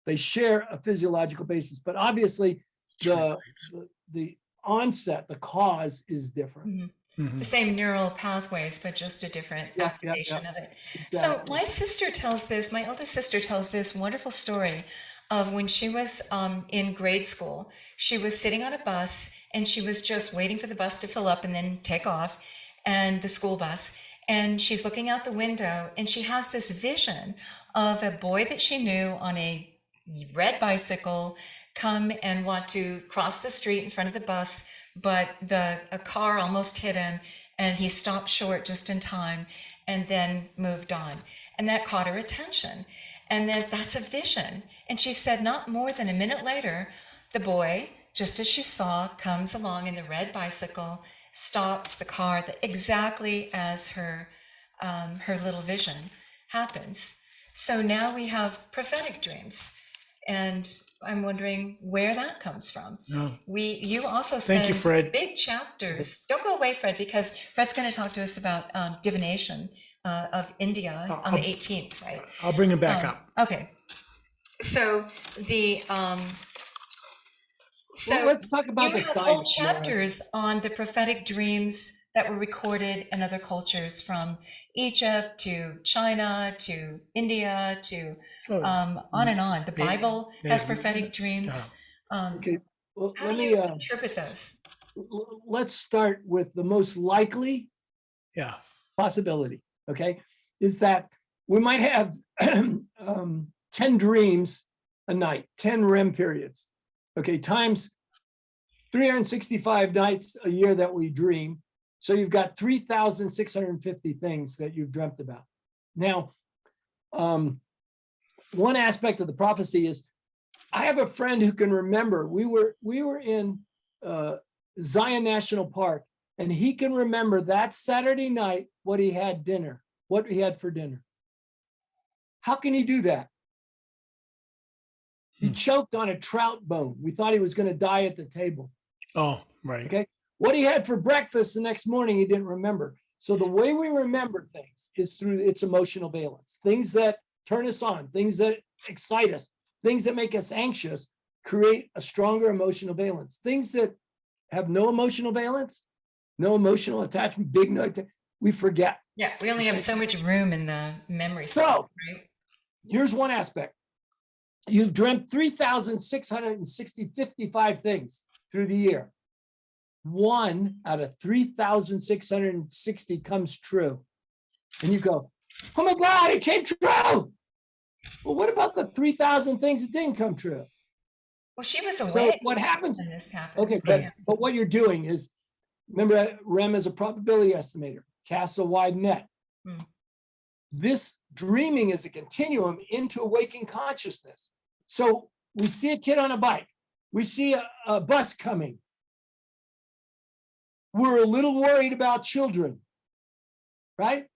They share a physiological basis, but obviously the onset, the cause is different. The same neural pathways, but just a different activation of it. Exactly. So my sister tells this, my eldest sister tells this wonderful story of when she was in grade school. She was sitting on a bus and she was just waiting for the bus to fill up and then take off, and the school bus. And she's looking out the window and she has this vision of a boy that she knew on a red bicycle come and want to cross the street in front of the bus, but a car almost hit him and he stopped short just in time and then moved on. And that caught her attention. And then that's a vision. And she said not more than a minute later, the boy, just as she saw, comes along in the red bicycle, stops the car exactly as her little vision happens. So now we have prophetic dreams. And I'm wondering where that comes from. You also spend Fred. big chapters. Don't go away, Fred, because Fred's going to talk to us about divination of India on the 18th, right? I'll bring him back up. Okay. So Well, let's talk about the you have science. whole chapters on the prophetic dreams that were recorded in other cultures, from Egypt to China to India to on and on. The Bible has prophetic dreams. Okay, well, How let do me you interpret those? let's start with the most likely possibility, okay, is that we might have 10 dreams a night, 10 REM periods, okay, times 365 nights a year that we dream. So you've got 3,650 things that you've dreamt about. Now, one aspect of the prophecy is, I have a friend who can remember, we were in Zion National Park, and he can remember that Saturday night what he had for dinner. How can he do that? He choked on a trout bone. We thought he was going to die at the table. Oh, right. Okay. What he had for breakfast the next morning, he didn't remember. So the way we remember things is through its emotional valence. Things that turn us on, things that excite us, things that make us anxious create a stronger emotional valence. Things that have no emotional valence, no emotional attachment, big no, we forget. Yeah, we only have so much room in the memory. So right? Here's one aspect. You've dreamt 3,655 things through the year. 1 out of 3,660 comes true. And you go, oh my God, it came true. Well, what about the 3,000 things that didn't come true? Well, she was away. So what happens? When this happened. Okay, but what you're doing is, remember, REM is a probability estimator, casts a wide net. This dreaming is a continuum into awakened consciousness. So we see a kid on a bike, we see a bus coming. We're a little worried about children, right?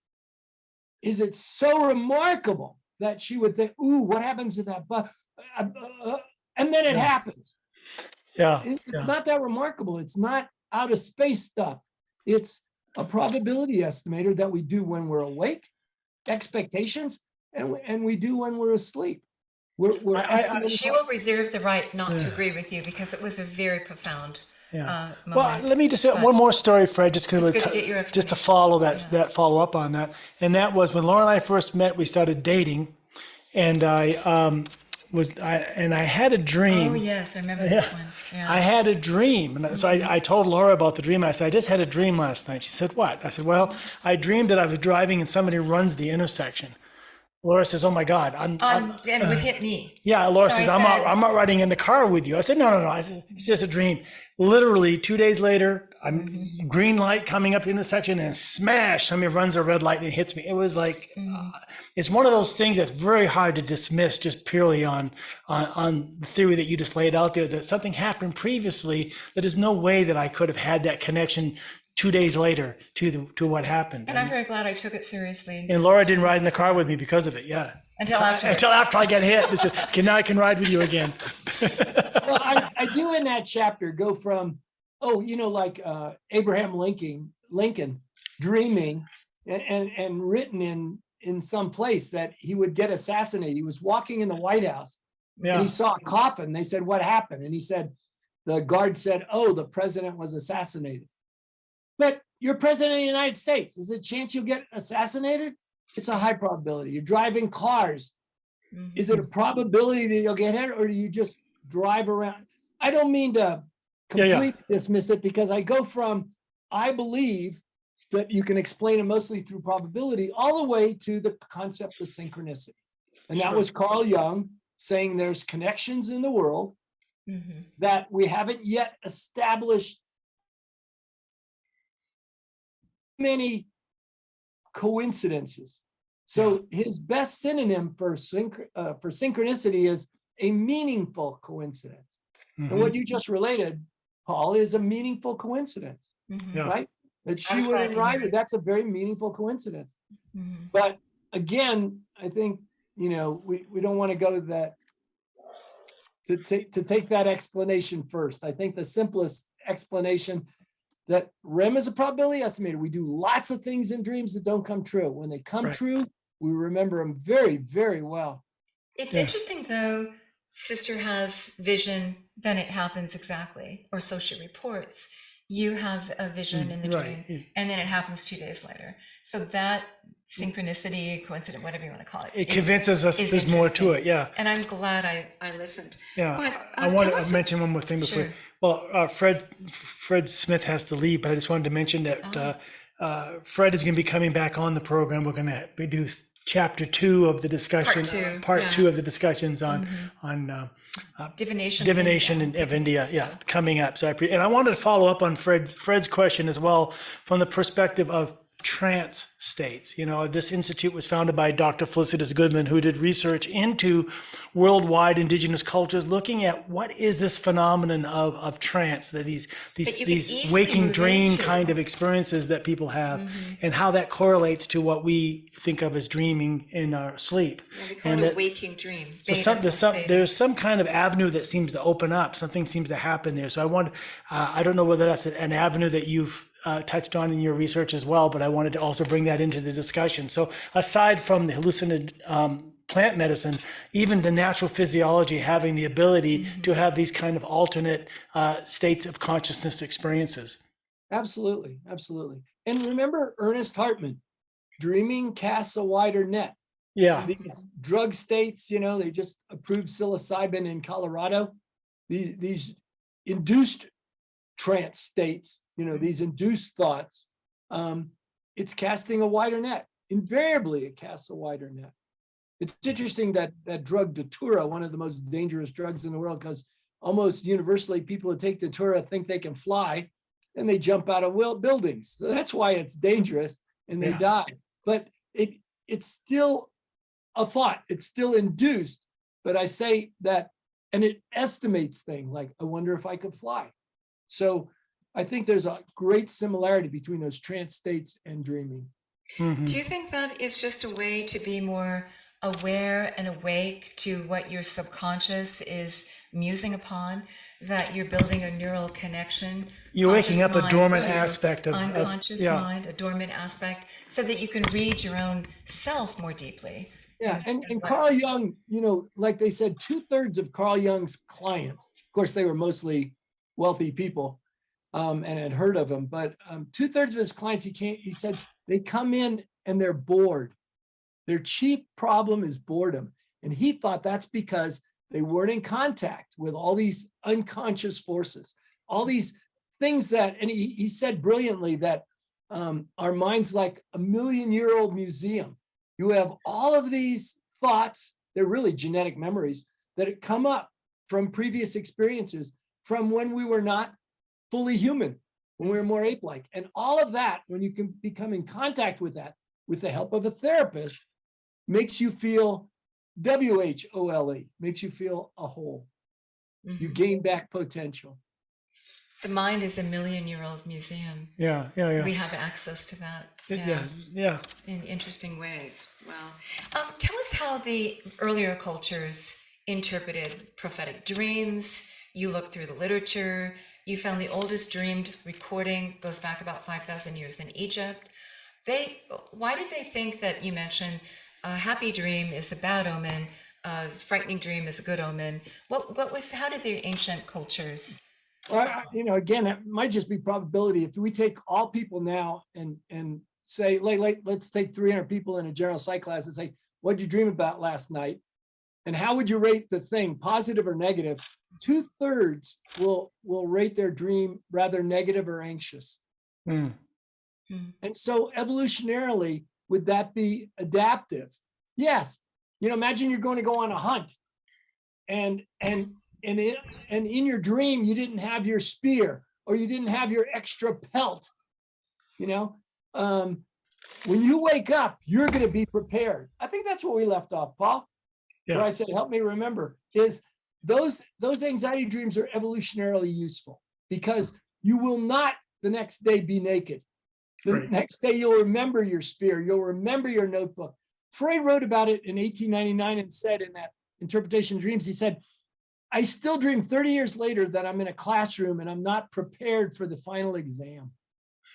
Is it so remarkable that she would think, ooh, what happens to that bus? And then it happens. It's not that remarkable. It's not out of space stuff. It's a probability estimator that we do when we're awake, expectations, and we do when we're asleep. She will reserve the right not to agree with you, because it was a very profound moment. Well, let me just say one more story, Fred, just because just to follow that follow up on that. And that was when Laura and I first met, we started dating, and I had a dream. Oh, yes, I remember Yeah. this one. Yeah. I had a dream. And so I told Laura about the dream. I said, I just had a dream last night. She said, what? I said, well, I dreamed that I was driving and somebody runs the intersection. Laura says, oh my God. And would hit me. Yeah, Laura So I says, said- I'm not riding in the car with you. I said, no. I said, it's just a dream. Literally 2 days later, I'm green light coming up the intersection and smash, somebody runs a red light and hits me. It was like, it's one of those things that's very hard to dismiss just purely on the theory that you just laid out there, that something happened previously that is no way that I could have had that connection 2 days later to what happened. And I'm very glad I took it seriously. And Laura didn't ride in the car with me because of it. Yeah. Until after. Until after I get hit. This is, okay, now I can ride with you again. Well, I do in that chapter go from, like Abraham Lincoln dreaming and written in some place that he would get assassinated. He was walking in the White House and he saw a coffin. They said, what happened? And he said, the guard said, oh, the president was assassinated. But you're president of the United States. Is there a chance you'll get assassinated? It's a high probability. You're driving cars. Is it a probability that you'll get hit, or do you just drive around? I don't mean to completely dismiss it, because I go from, I believe that you can explain it mostly through probability, all the way to the concept of synchronicity. And that was Carl Jung saying there's connections in the world that we haven't yet established many coincidences. So his best synonym for synchronicity is a meaningful coincidence. And what you just related, Paul, is a meaningful coincidence, right? That she wouldn't ride it. That's a very meaningful coincidence. But again, I think, we don't want to go to that, to take that explanation first. I think the simplest explanation that REM is a probability estimator. We do lots of things in dreams that don't come true. When they come true, we remember them very, very well. It's interesting, though, Sister has vision, then it happens exactly, or so she reports. You have a vision in the dream, and then it happens 2 days later. So that synchronicity, coincidence, whatever you want to call it. It convinces us there's more to it, And I'm glad I listened. Yeah, But, I want to mention one more thing before. Sure. Well, Fred Smith has to leave, but I just wanted to mention that Fred is going to be coming back on the program. We're going to do chapter 2 of the discussion, part two of the discussions on divination of India, coming up. So and I wanted to follow up on Fred's question as well from the perspective of trance states. This institute was founded by Dr. Felicitas Goodman, who did research into worldwide indigenous cultures, looking at what is this phenomenon of trance, that these waking dream kind of experiences that people have, and how that correlates to what we think of as dreaming in our sleep. We call it a waking dream. So there's some kind of avenue that seems to open up. Something seems to happen there. So I don't know whether that's an avenue that you've touched on in your research as well, but I wanted to also bring that into the discussion. So aside from the hallucinated plant medicine, even the natural physiology having the ability to have these kind of alternate states of consciousness experiences. Absolutely. And remember Ernest Hartman, dreaming casts a wider net. Yeah. These drug states, they just approved psilocybin in Colorado. These induced trance states, these induced thoughts, it's casting a wider net. Invariably, it casts a wider net. It's interesting that drug Datura, one of the most dangerous drugs in the world, because almost universally people who take Datura think they can fly and they jump out of buildings. So that's why it's dangerous and they die. But it's still a thought. It's still induced. But I say that, and it estimates things like, I wonder if I could fly. So I think there's a great similarity between those trance states and dreaming. Do you think that is just a way to be more aware and awake to what your subconscious is musing upon, that you're building a neural connection? You're waking up a dormant aspect of unconscious mind, a dormant aspect, so that you can read your own self more deeply. Yeah, and Carl Jung, like they said, 2/3 of Carl Jung's clients, of course, they were mostly wealthy people and had heard of him, but 2/3 of his clients, he said they come in and they're bored. Their chief problem is boredom. And he thought that's because They weren't in contact with all these unconscious forces, all these things that, and he said brilliantly that our mind's like a million-year-old museum. You have all of these thoughts, they're really genetic memories that come up from previous experiences from when we were not fully human, when we were more ape-like. And all of that, when you can become in contact with that, with the help of a therapist, makes you feel WHOLE, makes you feel a whole. You gain back potential. The mind is a million-year-old museum. Yeah. We have access to that. Yeah. In interesting ways. Wow. Tell us how the earlier cultures interpreted prophetic dreams. You looked through the literature. You found the oldest dreamed recording goes back about 5,000 years in Egypt. Why did they think that, you mentioned a happy dream is a bad omen, a frightening dream is a good omen? How did the ancient cultures? Well, again, it might just be probability. If we take all people now and say, let's take 300 people in a general psych class and say, what did you dream about last night? And how would you rate the thing, positive or negative? 2/3 will rate their dream rather negative or anxious. Mm. And so evolutionarily, would that be adaptive? Yes. Imagine you're going to go on a hunt and in your dream, you didn't have your spear or you didn't have your extra pelt. When you wake up, you're going to be prepared. I think that's where we left off, Paul. Yeah. Where I said, help me remember, is those anxiety dreams are evolutionarily useful because you will not the next day be naked. The Right. next day, you'll remember your spear. You'll remember your notebook. Freud wrote about it in 1899 and said in that Interpretation of Dreams, he said, I still dream 30 years later that I'm in a classroom and I'm not prepared for the final exam.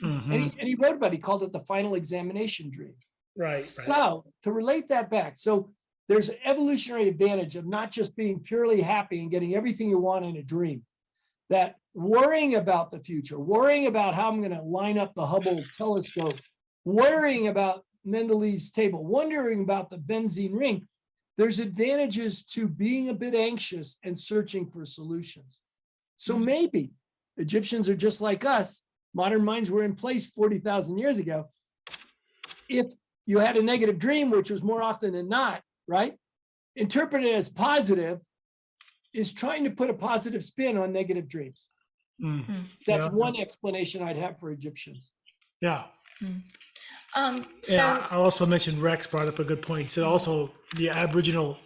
Mhm. And he wrote about it, he called it the final examination dream. Right. So to relate that back, so there's an evolutionary advantage of not just being purely happy and getting everything you want in a dream, that worrying about the future, worrying about how I'm going to line up the Hubble telescope, worrying about Mendeleev's table, wondering about the benzene ring, there's advantages to being a bit anxious and searching for solutions. So maybe Egyptians are just like us. Modern minds were in place 40,000 years ago. If you had a negative dream, which was more often than not, right? Interpreted as positive is trying to put a positive spin on negative dreams. Mm. That's Yeah. one explanation I'd have for Egyptians. Yeah. So Yeah. I also mentioned Rex brought up a good point. He said also the Aboriginal,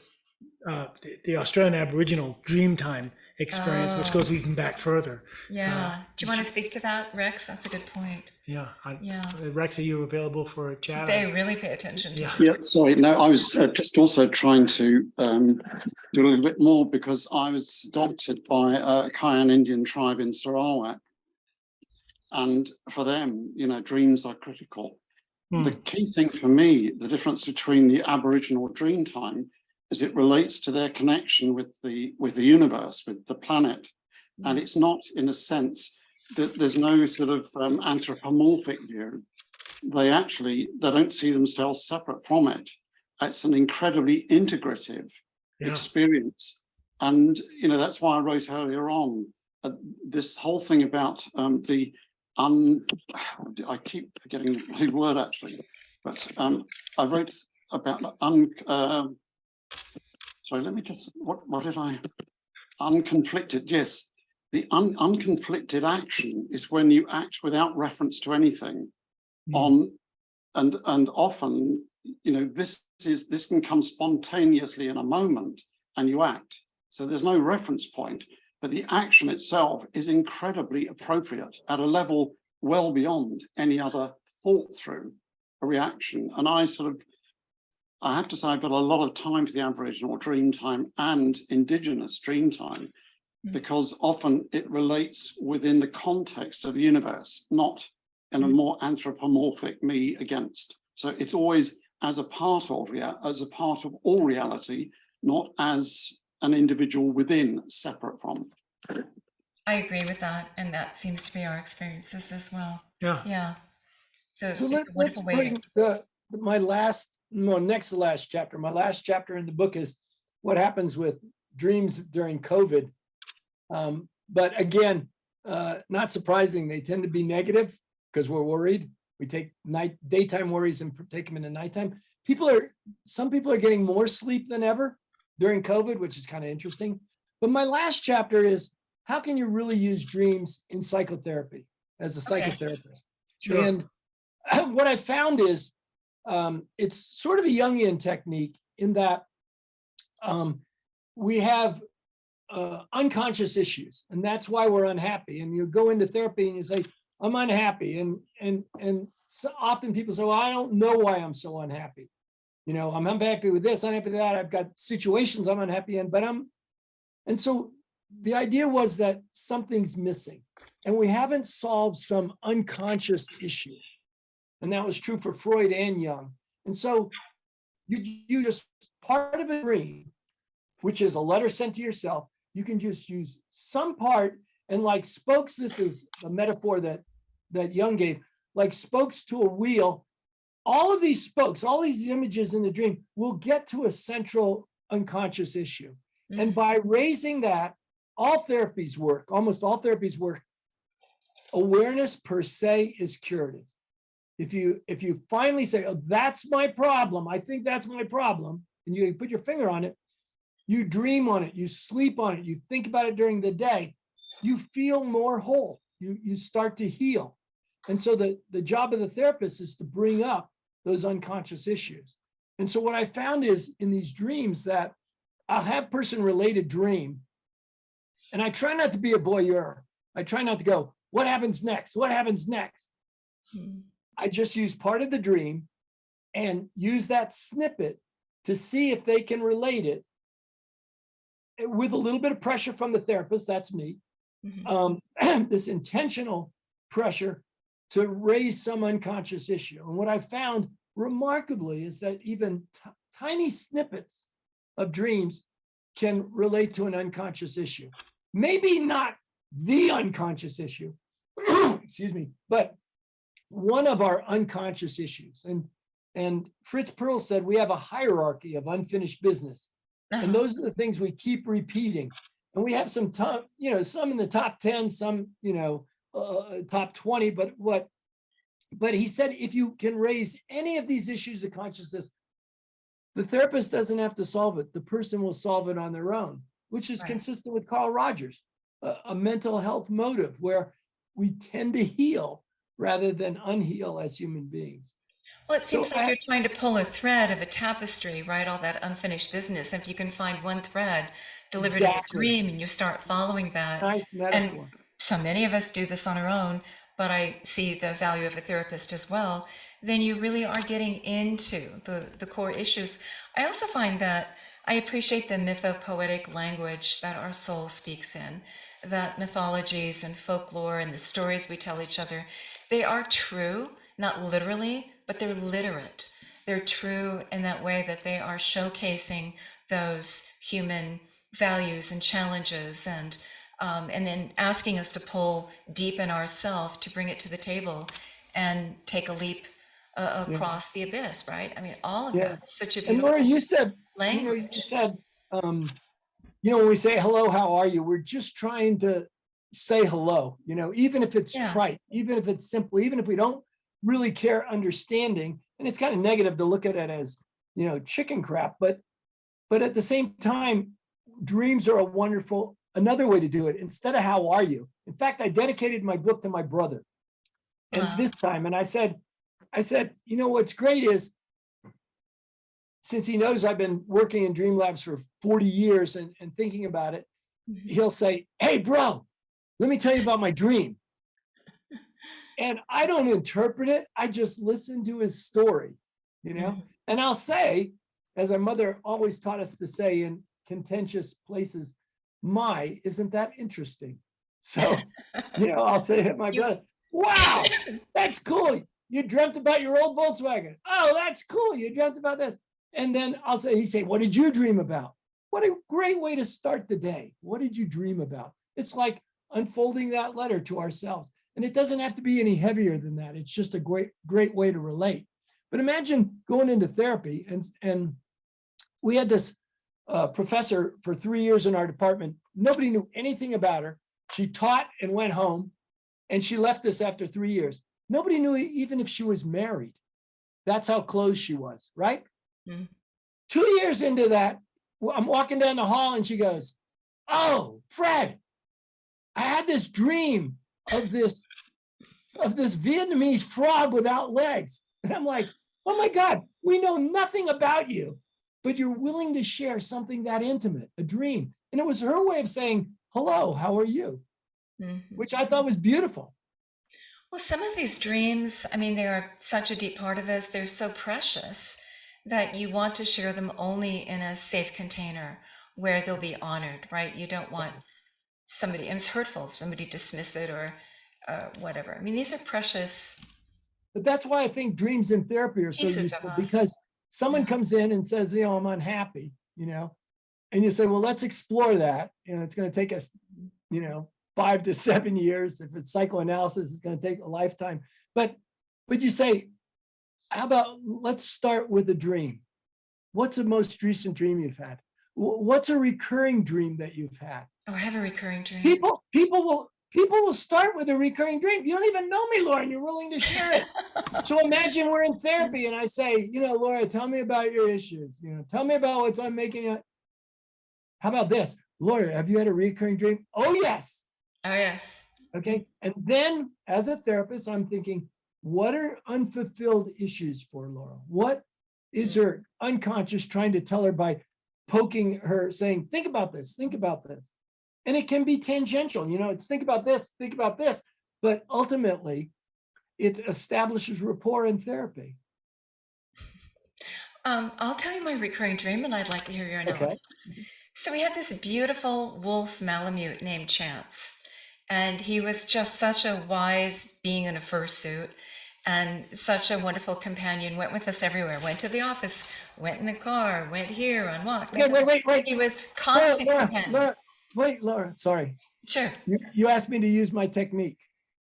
the Australian Aboriginal Dreamtime experience, which goes even back further. yeah. Do you want to speak to that, Rex? That's a good point. Yeah. Yeah. Rex, are you available for a chat? They really pay attention to Yeah. it. Yeah, sorry. No, I was just also trying to do a little bit more because I was adopted by a Kayan Indian tribe in Sarawak. And for them, dreams are critical. The key thing for me, the difference between the Aboriginal dream time is it relates to their connection with the universe, with the planet. And it's not, in a sense, that there's no sort of anthropomorphic view. They don't see themselves separate from it. It's an incredibly integrative experience. And, that's why I wrote earlier on this whole thing about I keep forgetting the word actually, but I wrote about sorry, let me just, what did I, unconflicted, yes. The unconflicted action is when you act without reference to anything on, and often, this can come spontaneously in a moment and you act. So there's no reference point, but the action itself is incredibly appropriate at a level well beyond any other thought through a reaction. And I have to say, I've got a lot of time for the Aboriginal dream time and Indigenous dream time, because often it relates within the context of the universe, not in a more anthropomorphic me against. So it's always as a part of all reality, not as an individual within, separate from. I agree with that, and that seems to be our experiences as well. Yeah. Yeah. So So it's a wonderful way to. My last chapter in the book is what happens with dreams during COVID. But again, not surprising, they tend to be negative because we're worried. We take daytime worries and take them into nighttime. Some people are getting more sleep than ever during COVID, which is kind of interesting. But my last chapter is, how can you really use dreams in psychotherapy as a psychotherapist? Sure. And what I found is, it's sort of a Jungian technique in that we have unconscious issues, and that's why we're unhappy. And you go into therapy and you say, I'm unhappy. And so often people say, well, I don't know why I'm so unhappy. You know, I'm unhappy with this, unhappy with that. I've got situations I'm unhappy in, and so the idea was that something's missing and we haven't solved some unconscious issue. And that was true for Freud and Jung. And so you just, part of a dream, which is a letter sent to yourself, you can just use some part, and like spokes, this is a metaphor that Jung gave, like spokes to a wheel. All of these spokes, all these images in the dream will get to a central unconscious issue. Mm-hmm. And by raising that, almost all therapies work, awareness per se is curative. If you finally say, oh, that's my problem, I think that's my problem, and you put your finger on it, you dream on it, you sleep on it, you think about it during the day, you feel more whole, you start to heal. And so the job of the therapist is to bring up those unconscious issues. And so what I found is in these dreams that I'll have person-related dream, and I try not to be a voyeur. I try not to go, what happens next? What happens next? I just use part of the dream and use that snippet to see if they can relate it with a little bit of pressure from the therapist, that's me, this intentional pressure to raise some unconscious issue. And what I found remarkably is that even tiny snippets of dreams can relate to an unconscious issue. Maybe not the unconscious issue, excuse me, but one of our unconscious issues. And Fritz Perls said we have a hierarchy of unfinished business. And those are the things we keep repeating. And we have some top, some in the top 10, some, top 20, but he said, if you can raise any of these issues of consciousness, the therapist doesn't have to solve it. The person will solve it on their own, which is consistent with Carl Rogers, a mental health motive where we tend to heal rather than unheal as human beings. Well, it seems like you're trying to pull a thread of a tapestry, right? All that unfinished business. And if you can find one thread delivered in a dream and you start following that. Nice metaphor. And so many of us do this on our own, but I see the value of a therapist as well. Then you really are getting into the core issues. I also find that I appreciate the mythopoetic language that our soul speaks in, that mythologies and folklore and the stories we tell each other, they are true, not literally, but they're literate. They're true in that way that they are showcasing those human values and challenges, and then asking us to pull deep in ourselves to bring it to the table and take a leap across the abyss, right? I mean, all of that is such a beautiful and Laura, you said, language. you said, when we say hello, how are you? We're just trying to say hello, even if it's trite, even if it's simple, even if we don't really care understanding, and it's kind of negative to look at it as, chicken crap, but at the same time, dreams are another way to do it. Instead of how are you? In fact, I dedicated my book to my brother. And this time, and I said, what's great is, since he knows I've been working in Dream Labs for 40 years and thinking about it, he'll say, hey, bro, let me tell you about my dream. And I don't interpret it. I just listen to his story, And I'll say, as our mother always taught us to say in contentious places, isn't that interesting? So, I'll say to my brother, wow, that's cool. You dreamt about your old Volkswagen. Oh, that's cool. You dreamt about this. And then he'd say, what did you dream about? What a great way to start the day. What did you dream about? It's like unfolding that letter to ourselves. And it doesn't have to be any heavier than that. It's just a great way to relate. But imagine going into therapy and we had this professor for 3 years in our department. Nobody knew anything about her. She taught and went home, and she left us after 3 years. Nobody knew even if she was married. That's how close she was, right? Mm. 2 years into that, I'm walking down the hall and she goes, "Oh, Fred, I had this dream of this Vietnamese frog without legs." And I'm like, "Oh my God, we know nothing about you, but you're willing to share something that intimate, a dream." And it was her way of saying, "Hello, how are you?" Mhm. Which I thought was beautiful. Well, some of these dreams, I mean, they are such a deep part of us. They're so precious that you want to share them only in a safe container where they'll be honored, right? You don't want somebody, and it's hurtful if somebody dismiss it or whatever. I mean, these are precious But that's why I think dreams in therapy are so pieces of useful, us. because someone Yeah. comes in and says, "I'm unhappy," and you say, "Well, let's explore that." It's going to take us, 5 to 7 years. If it's psychoanalysis, it's going to take a lifetime. But you say, "How about let's start with a dream? What's the most recent dream you've had? What's a recurring dream that you've had?" Oh, I have a recurring dream. People will start with a recurring dream. You don't even know me, Lauren. You're willing to share it. So imagine we're in therapy and I say, "Laura, tell me about your issues. Tell me about what I'm making. How about this? Laura, have you had a recurring dream?" "Oh, yes." Oh, yes. Okay. And then as a therapist, I'm thinking, what are unfulfilled issues for Laura? What is her unconscious trying to tell her by poking her, saying, "Think about this, think about this." And it can be tangential, it's think about this, think about this. But ultimately, it establishes rapport in therapy. I'll tell you my recurring dream, and I'd like to hear your Okay. analysis. So we had this beautiful wolf Malamute named Chance, and he was just such a wise being in a fursuit and such a wonderful companion. Went with us everywhere. Went to the office. Went in the car. Went here on walks. Okay, wait. He was constant companion. Laura, sorry. Sure. You asked me to use my technique.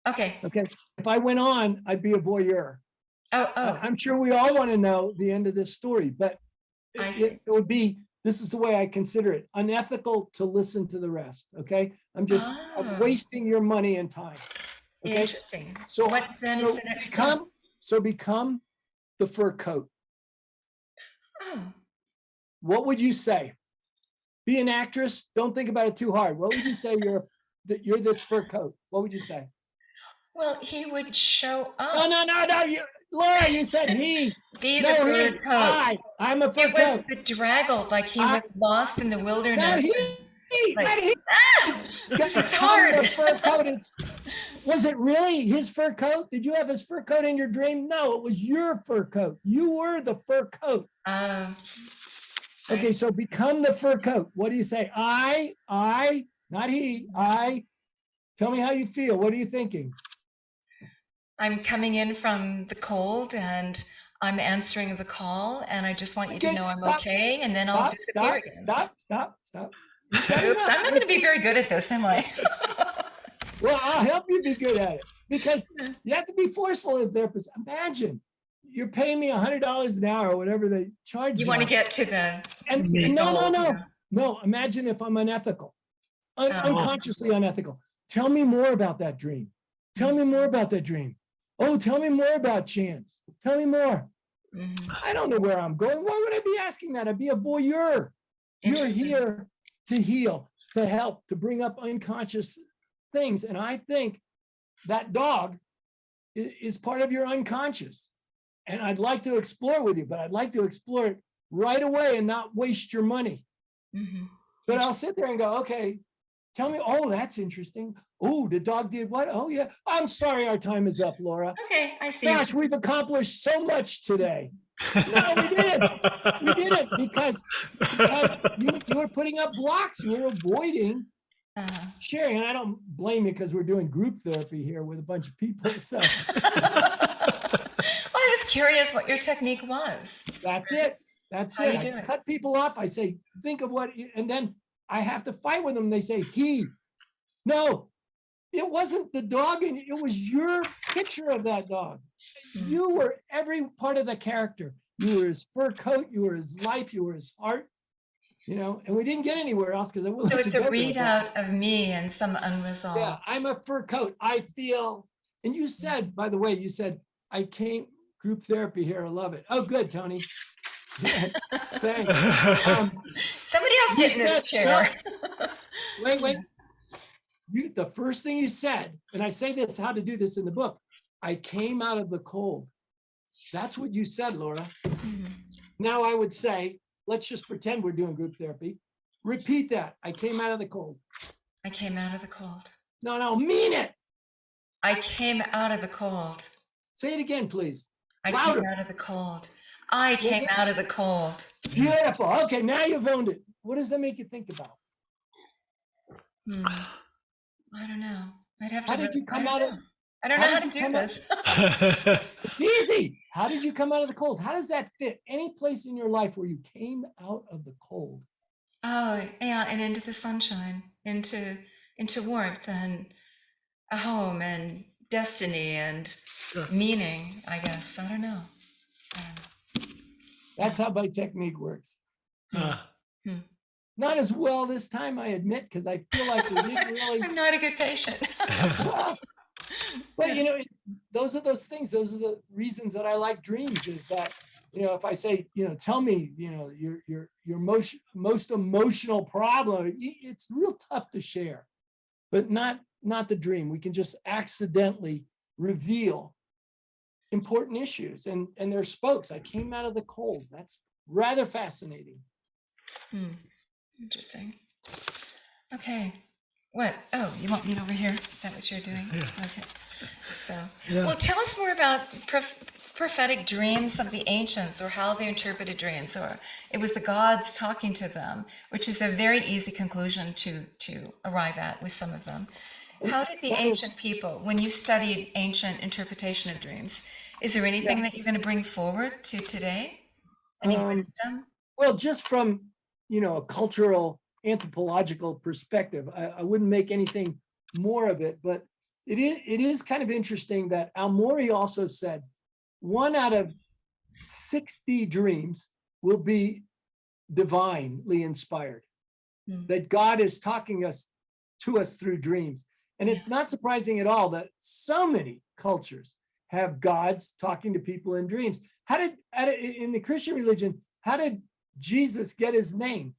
Okay. Okay. If I went on, I'd be a voyeur. Oh. I'm sure we all want to know the end of this story, but I see. it would be, this is the way I consider it, unethical to listen to the rest. Okay. I'm wasting your money and time. Okay. Interesting. So what then is the next step? become the fur coat. Oh. What would you say? Be an actress. Don't think about it too hard. What would you say you're this fur coat? What would you say? Well, he would show up. No. Laura, you said he. Be the fur coat. I'm a fur It was coat. bedraggled, like he was lost in the wilderness. Not he. This is hard. Fur coat. Was it really his fur coat? Did you have his fur coat in your dream? No, it was your fur coat. You were the fur coat. Okay, so become the fur coat. What do you say? I, not he, I. Tell me how you feel. What are you thinking? I'm coming in from the cold and I'm answering the call, and I just want you to know I'm okay, and then I'll disappear again. Stop. Oops, I'm not going to be very good at this, am I? Well, I'll help you be good at it, because you have to be forceful as a therapist. Imagine you're paying me $100 an hour or whatever they charge you. You want to get to the... And no. Imagine if I'm unethical, unconsciously unethical. Tell me more about that dream. Tell me more about that dream. Oh, tell me more about Chance. Tell me more. I don't know where I'm going. Why would I be asking that? I'd be a voyeur. You're here to heal, to help, to bring up unconscious things. And I think that dog is part of your unconscious. And I'd like to explore with you, but I'd like to explore it right away and not waste your money. But I'll sit there and go, okay, tell me, oh, that's interesting. Oh, the dog did what? Oh, yeah. I'm sorry our time is up, Laura. Okay, I see. Gosh, we've accomplished so much today. No, we didn't. We didn't, because you were putting up blocks. You were avoiding sharing. And I don't blame you, because we're doing group therapy here with a bunch of people. So I was curious what your technique was. That's it. That's How it. you do I it? cut people off. I say, think of what, and then I have to fight with them. They say, he. No, it wasn't the dog, and it was your picture of that dog. You were every part of the character. You were his fur coat. You were his life. You were his heart. you know, and we didn't get anywhere else because I So wanted it's to a go there. readout of me and some unresolved. Yeah, I'm a fur coat. I feel, and you said, by the way, you said, I came group therapy here. I love it. Oh, good, Tony. Thanks. Somebody else You get in this said- chair. Wait. The first thing you said, and I say this, how to do this in the book, I came out of the cold. That's what you said, Laura. Mhm. Now I would say, let's just pretend we're doing group therapy. Repeat that. I came out of the cold. I came out of the cold. No, mean it. I came out of the cold. Say it again, please. I Louder. came out of the cold. I came it? out of the cold. Beautiful. Okay, now you've owned it. What does that make you think about? Hmm. I don't know. I'd have to. How did you come out of? I don't know how to do this. It's easy. How did you come out of the cold? How does that fit any place in your life where you came out of the cold? Oh, yeah, and into the sunshine, into warmth and a home and destiny and meaning, I guess. I don't know. That's how my technique works. Not as well this time, I admit, because I feel like we didn't really. I'm not a good patient. But you know, those are those things. Those are the reasons that I like dreams. Is that, you know, if I say, you know, tell me, you know, your most emotional problem, it's real tough to share, but not the dream. We can just accidentally reveal important issues, and they're spokes. I came out of the cold. That's rather fascinating. Interesting. Okay. What? Oh, you want me over here? Is that what you're doing? Yeah. Okay. So, well, tell us more about prophetic dreams of the ancients, or how they interpreted dreams, or it was the gods talking to them, which is a very easy conclusion to arrive at with some of them. How did the ancient people, when you studied ancient interpretation of dreams, is there anything that you're going to bring forward to today? Any wisdom? Well, just from, you know, a cultural, anthropological perspective, I wouldn't make anything more of it, but it is kind of interesting that Al-Mori also said 1 out of 60 dreams will be divinely inspired, that God is talking to us through dreams. And it's not surprising at all that so many cultures have gods talking to people in dreams. In the Christian religion, how did Jesus get his name?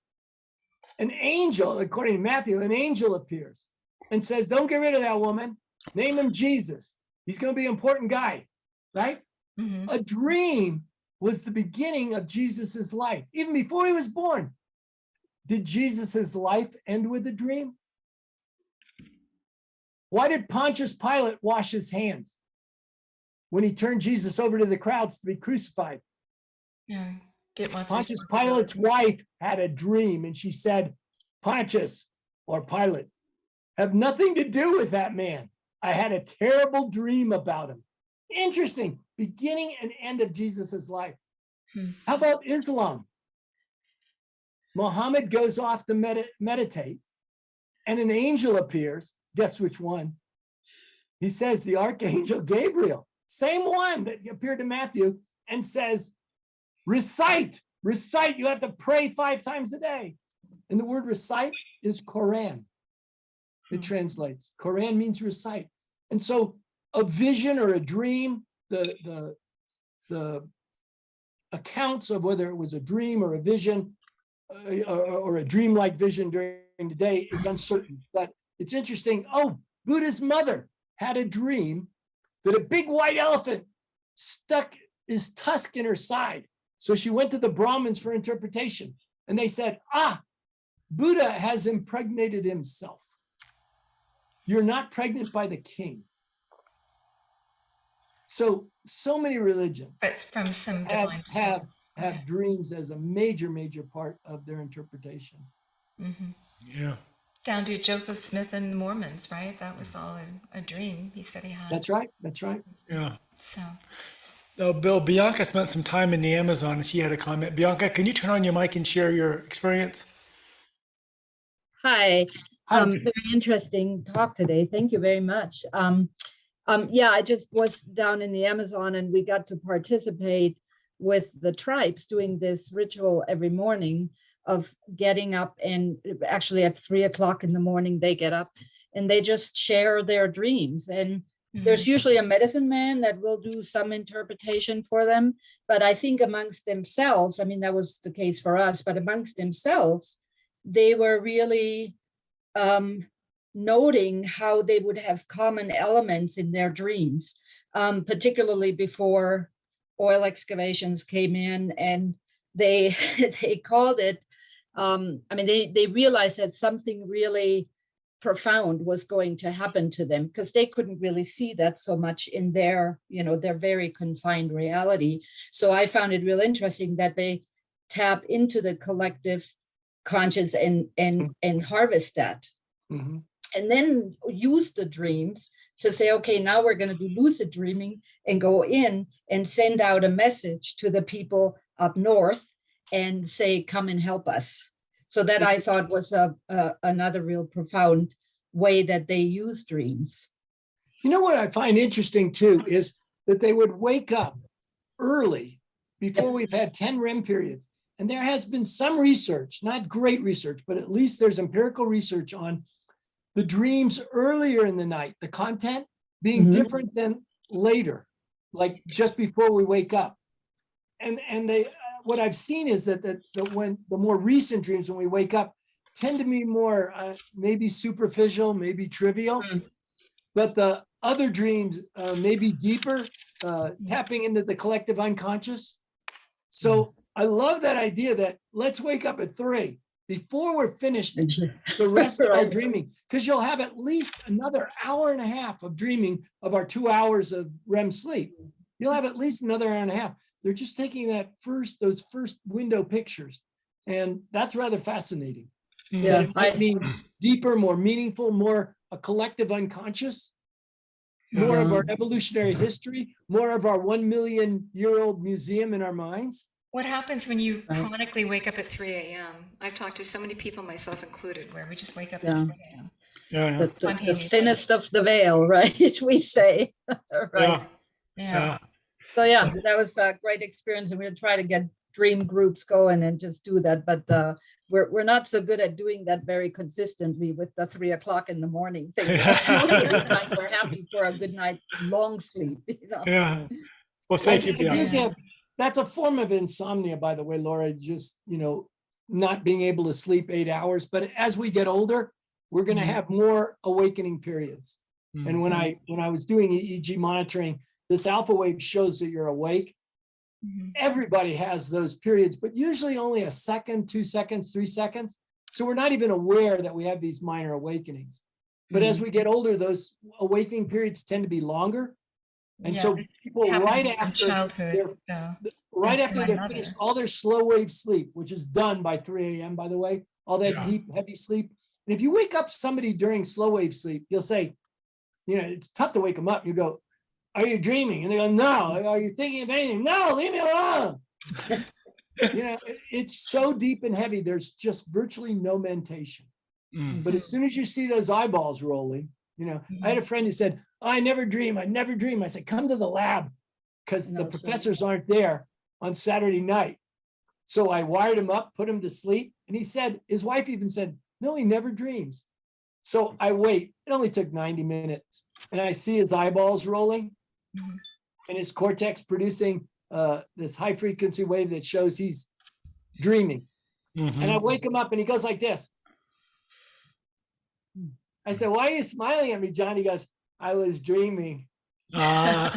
An angel, according to Matthew, an angel appears and says, don't get rid of that woman. Name him Jesus. He's going to be an important guy, right? Mm-hmm. A dream was the beginning of Jesus's life. Even before he was born, did Jesus's life end with a dream? Why did Pontius Pilate wash his hands when he turned Jesus over to the crowds to be crucified? Yeah. Pontius Pilate's wife had a dream, and she said, Pontius, or Pilate, have nothing to do with that man. I had a terrible dream about him. Interesting, beginning and end of Jesus's life. How about Islam? Muhammad goes off to meditate, and an angel appears. Guess which one? He says the archangel Gabriel, same one that appeared to Matthew, and says, recite, you have to pray 5 times a day. And the word recite is Quran. It translates. Quran means recite. And so a vision or a dream, the accounts of whether it was a dream or a vision or a dreamlike vision during the day is uncertain. But it's interesting. Oh, Buddha's mother had a dream that a big white elephant stuck his tusk in her side. So she went to the Brahmins for interpretation, and they said, Buddha has impregnated himself. You're not pregnant by the king. So many religions But from some divine have source. Okay. dreams as a major part of their interpretation. Mm-hmm. Yeah. Down to Joseph Smith and the Mormons, right? That was all a dream he said he had. That's right. Yeah. So, Bill, Bianca spent some time in the Amazon, and she had a comment. Bianca, can you turn on your mic and share your experience? Hi, very interesting talk today. Thank you very much. Yeah, I just was down in the Amazon, and we got to participate with the tribes doing this ritual every morning of getting up, and actually at 3 o'clock in the morning, they get up and they just share their dreams. And there's usually a medicine man that will do some interpretation for them. But I think amongst themselves, I mean, that was the case for us, but amongst themselves, they were really noting how they would have common elements in their dreams, particularly before oil excavations came in, and they they called it, I mean, they realized that something really profound was going to happen to them, because they couldn't really see that so much in their, their very confined reality. So I found it real interesting that they tap into the collective conscious and harvest that. Mhm. And then use the dreams to say, okay, now we're going to do lucid dreaming and go in and send out a message to the people up north and say, come and help us. So that I thought was another real profound way that they use dreams. You know what I find interesting too is that they would wake up early before we've had 10 REM periods. And there has been some research, not great research, but at least there's empirical research on the dreams earlier in the night, the content being different than later, like just before we wake up. And they, what I've seen is that when the more recent dreams when we wake up tend to be more maybe superficial, maybe trivial, but the other dreams may be deeper, tapping into the collective unconscious. So I love that idea that let's wake up at 3 before we're finished the rest of our dreaming, because you'll have at least another hour and a half of dreaming of our 2 hours of REM sleep. You'll have at least another hour and a half. They're just taking those first window pictures. And that's rather fascinating. Yeah, That it might mean deeper, more meaningful, more a collective unconscious, more of our evolutionary history, more of our 1 million year old museum in our minds. What happens when you chronically wake up at 3 a.m.? I've talked to so many people, myself included, where we just wake up at 3 a.m. Yeah. The thinnest of the veil, right? We say, right? Yeah. So yeah, that was a great experience, and we'll try to get dream groups going and just do that. But we're not so good at doing that very consistently with the 3 o'clock in the morning thing. Most of the time, we're happy for a good night long sleep. Yeah. Well, thank you, Bianca. That's a form of insomnia, by the way, Laura, just, not being able to sleep 8 hours. But as we get older, we're going to have more awakening periods. And when I was doing EEG monitoring, this alpha wave shows that you're awake. Everybody has those periods, but usually only a second, 2 seconds, 3 seconds. So we're not even aware that we have these minor awakenings. But as we get older, those awakening periods tend to be longer. And so people right after childhood, they're finished all their slow wave sleep, which is done by 3 a.m., by the way, all that deep, heavy sleep. And if you wake up somebody during slow wave sleep, you'll say, it's tough to wake them up. You go, are you dreaming? And they go, no. Are you thinking of anything? No, leave me alone. It's so deep and heavy. There's just virtually no mentation. But as soon as you see those eyeballs rolling, I had a friend who said, I never dream. I never dream. I said, come to the lab, because the professors aren't there on Saturday night. So I wired him up, put him to sleep. And he said, his wife even said, no, he never dreams. So I wait. It only took 90 minutes. And I see his eyeballs rolling and his cortex producing this high frequency wave that shows he's dreaming. And I wake him up and he goes like this. I said, why are you smiling at me, John? He goes, I was dreaming. Well,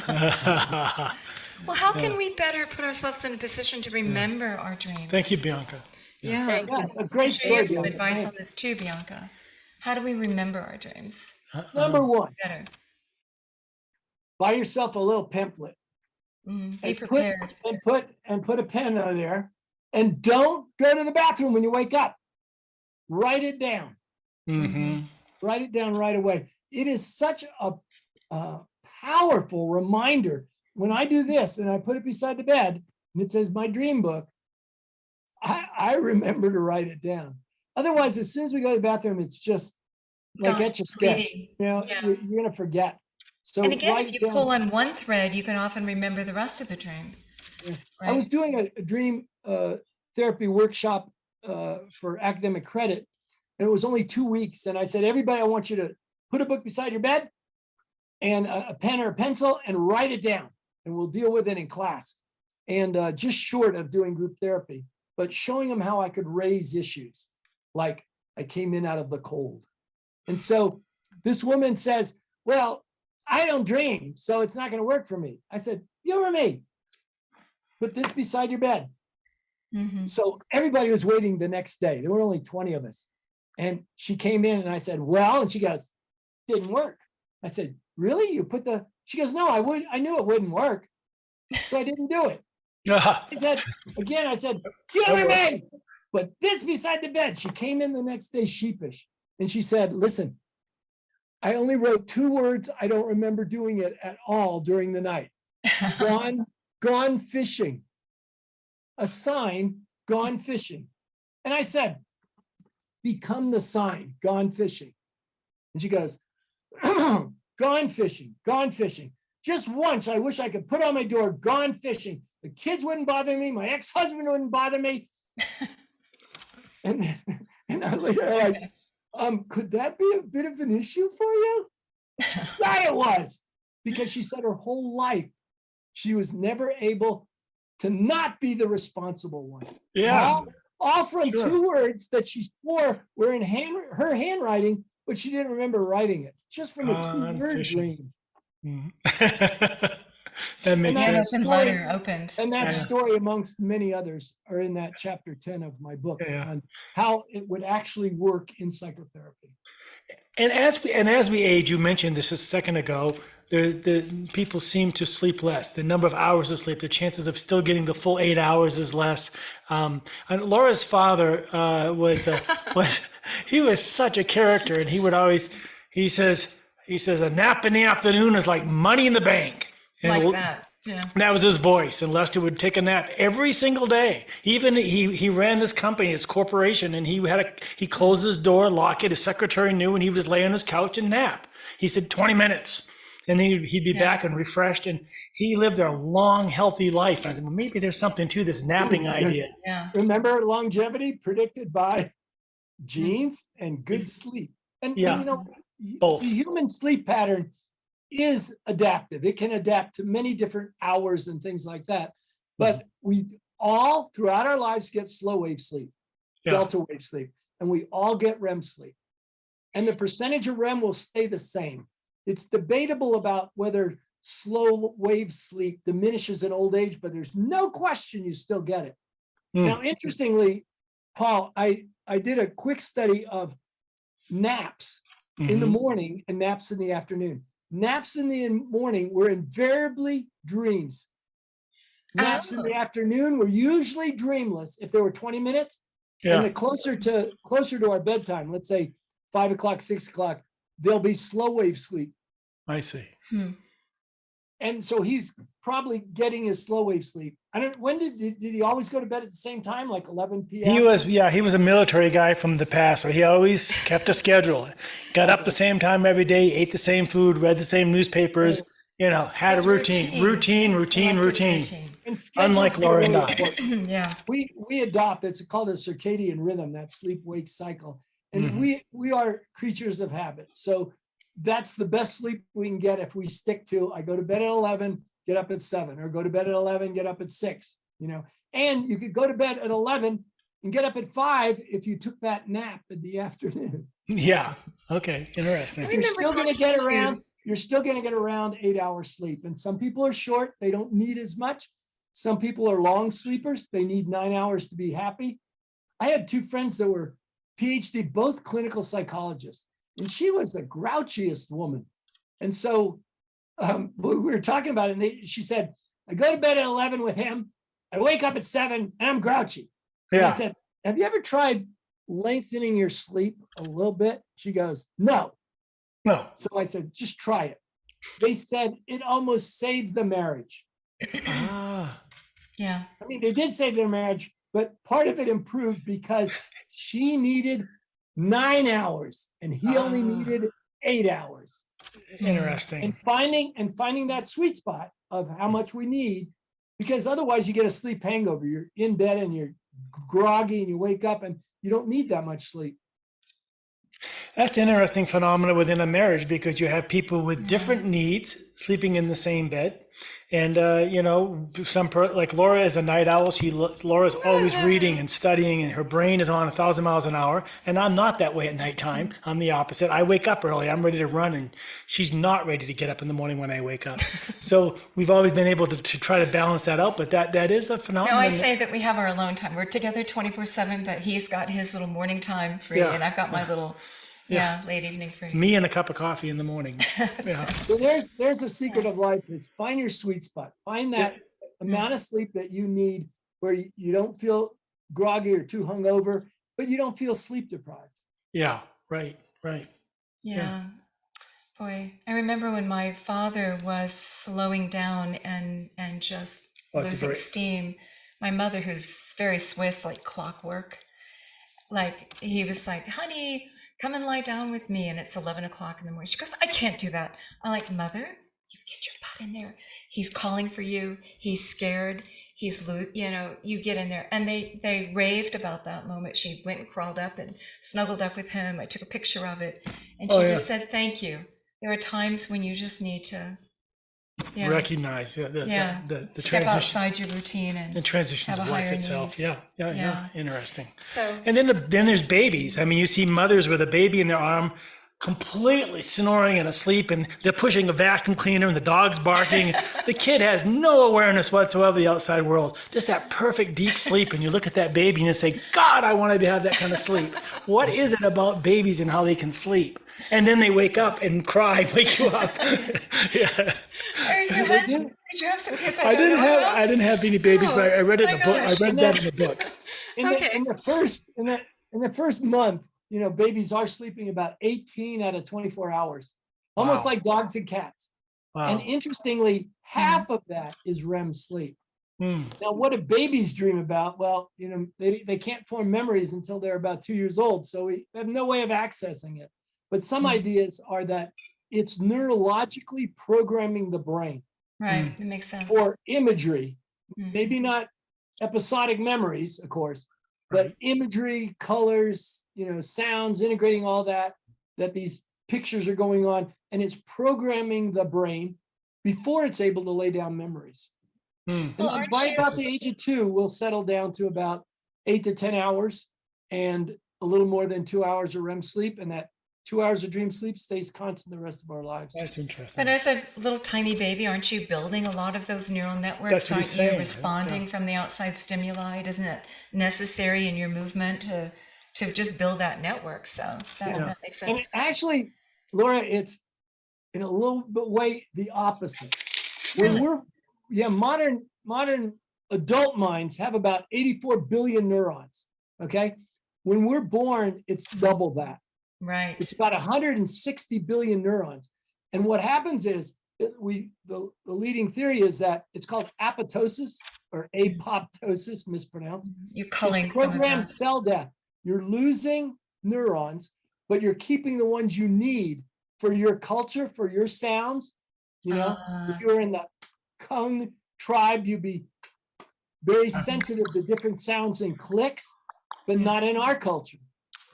how can we better put ourselves in a position to remember our dreams? Thank you, Bianca. Yeah. A great story. You have some advice on this too, Bianca. How do we remember our dreams? Number one, Better. buy yourself a little pamphlet. Be prepared. Put a pen on there, and don't go to the bathroom when you wake up. Write it down. Write it down right away. It is such a powerful reminder. When I do this and I put it beside the bed and it says my dream book, I remember to write it down. Otherwise, as soon as we go to the bathroom, it's just like etch a sketch. You're going to forget. So and again, if you pull on one thread, you can often remember the rest of the dream. Right? I was doing a dream therapy workshop for academic credit. And it was only 2 weeks. And I said, everybody, I want you to put a book beside your bed and a pen or a pencil and write it down. And we'll deal with it in class. And just short of doing group therapy, but showing them how I could raise issues. Like I came in out of the cold. And so this woman says, well, I don't dream, so it's not going to work for me. I said, humor me. Put this beside your bed. Mhm. So everybody was waiting the next day. There were only 20 of us. And she came in and I said, well, and she goes, didn't work. I said, really? You put the, she goes, no, I knew it wouldn't work. So I didn't do it. I said, again, I said, humor me. But this beside the bed. She came in the next day sheepish. And she said, listen, I only wrote 2 words. I don't remember doing it at all during the night. Gone fishing. A sign, gone fishing. And I said, become the sign, gone fishing. And she goes, gone fishing, gone fishing. Just once, I wish I could put on my door, gone fishing. The kids wouldn't bother me. My ex-husband wouldn't bother me. And I later like, could that be a bit of an issue for you? Yeah, it was. Because she said her whole life, she was never able to not be the responsible one. Yeah. All from Sure. 2 words that she swore were in her handwriting, but she didn't remember writing it. Just from a 2-word Fishing. dream. That makes that An sense. open story- letter opened. And that Yeah. story, amongst many others, are in that chapter 10 of my book Yeah. on how it would actually work in psychotherapy. And as we age, you mentioned this a second ago. The people seem to sleep less. The number of hours of sleep, the chances of still getting the full 8 hours is less. And Laura's father was he was such a character, and he would always he says a nap in the afternoon is like money in the bank. And Like that. Yeah. And that was his voice. And Lester would take a nap every single day. Even he ran this company, his corporation, and he closed his door, lock it. His secretary knew, and he would just lay on his couch and nap. He said 20 minutes, and he'd be back and refreshed. And he lived a long, healthy life. And I said, well, maybe there's something to this napping idea. Yeah. Remember, longevity predicted by genes and good sleep. And Yeah. you know, Both. the human sleep pattern is adaptive. It can adapt to many different hours and things like that. But we all, throughout our lives, get slow wave sleep, Yeah. delta wave sleep, and we all get REM sleep. And the percentage of REM will stay the same. It's debatable about whether slow wave sleep diminishes in old age, but there's no question you still get it. Now, interestingly, Paul, I did a quick study of naps in the Mhm. morning and naps in the afternoon. Naps in the morning were invariably dreams. Naps in the afternoon were usually dreamless if there were 20 minutes. And Yeah. the closer to our bedtime, let's say 5 o'clock, 6 o'clock, there'll be slow wave sleep. I see. And so he's probably getting his slow wave sleep. I don't, when did he always go to bed at the same time, like 11 p.m.? He was a military guy from the past, so he always kept a schedule. Got up the same time every day, ate the same food, read the same newspapers, had His a routine. He liked his And schedules Unlike are Laura and really I. important. Yeah. We adopt, it's called a circadian rhythm, that sleep-wake cycle. And we are creatures of habit. So that's the best sleep we can get if we stick to, I go to bed at 11, get up at 7, or go to bed at 11, get up at 6, And you could go to bed at 11 and get up at 5 if you took that nap in the afternoon. Yeah. Okay. Interesting. I You're remember still going to talking get to- around. You're still going to get around 8 hours sleep. And some people are short. They don't need as much. Some people are long sleepers. They need 9 hours to be happy. I had 2 friends that were Ph.D., both clinical psychologists, and she was the grouchiest woman. And so we were talking about it, and she said, I go to bed at 11 with him. I wake up at 7 and I'm grouchy. And I Yeah. said, have you ever tried lengthening your sleep a little bit? She goes, no. No. So I said, just try it. They said it almost saved the marriage. Ah. Yeah. I mean, they did save their marriage, but part of it improved because she needed 9 hours and he only needed 8 hours. Interesting. And finding that sweet spot of how much we need, because otherwise you get a sleep hangover. You're in bed and you're groggy and you wake up and you don't need that much sleep. That's an interesting phenomenon within a marriage because you have people with different needs sleeping in the same bed. And, like Laura is a night owl. Laura's always reading and studying and her brain is on 1,000 miles an hour. And I'm not that way at nighttime. I'm the opposite. I wake up early. I'm ready to run and she's not ready to get up in the morning when I wake up. So we've always been able to try to balance that out. But that is a No, phenomenon. I say that we have our alone time. We're together 24/7, but he's got his little morning time free, Yeah. and I've got my little late evening free. Me and a cup of coffee in the morning. Yeah. So there's a secret of life is find your sweet spot. Find that amount of sleep that you need where you don't feel groggy or too hungover, but you don't feel sleep deprived. Yeah. Right. Yeah. Boy, I remember when my father was slowing down and just Oh, it's losing great. steam. My mother, who's very Swiss, like clockwork, like he was like, honey, come and lie down with me. And it's 11 o'clock in the morning. She goes, I can't do that. I'm like, mother, you get your butt in there. He's calling for you. He's scared. You get in there. And they raved about that moment. She went and crawled up and snuggled up with him. I took a picture of it. And she just said, thank you. There are times when you just need to Recognize the step transition outside your routine and and transitions have of a life higher itself. need. Yeah. Interesting. so And then there's babies. I mean, you see mothers with a baby in their arm, completely snoring and asleep, and they're pushing a vacuum cleaner, and the dog's barking. The kid has no awareness whatsoever of the outside world. Just that perfect deep sleep, and you look at that baby and you say, "God, I want to have that kind of sleep." What is it about babies and how they can sleep? And then they wake up and cry, wake you up. Yeah. did you have some kids? I didn't have any babies, but I read it in my the book. I gosh. read that in the book. In the first month, babies are sleeping about 18 out of 24 hours, almost Wow. like dogs and cats. Wow. And interestingly, half of that is REM sleep. Hmm. Now, what do babies dream about? Well, they can't form memories until they're about 2 years old, so we have no way of accessing it. But some ideas are that it's neurologically programming the brain Right, that makes sense. for imagery, Mhm. maybe not episodic memories, of course, but Right. imagery, colors, sounds, integrating all that these pictures are going on, and it's programming the brain before it's able to lay down memories. Hmm. And Well, then aren't by you- about the age of 2, we'll settle down to about 8 to 10 hours and a little more than 2 hours of REM sleep, and that 2 hours of dream sleep stays constant the rest of our lives. That's interesting. But as a little tiny baby, aren't you building a lot of those neural networks? That's what Aren't he's you saying. responding from the outside stimuli? Isn't it necessary in your movement to just build that network? So that makes sense. And actually, Laura, it's in a little bit way the opposite. When modern adult minds have about 84 billion neurons. Okay, when we're born, it's double that. Right. It's about 160 billion neurons. And what happens is the leading theory is that it's called apoptosis or apoptosis, mispronounced. You're culling It's some of programmed that. cell death. You're losing neurons, but you're keeping the ones you need for your culture, for your sounds. If you're in the Kung tribe, you'd be very sensitive to different sounds and clicks, but not in our culture.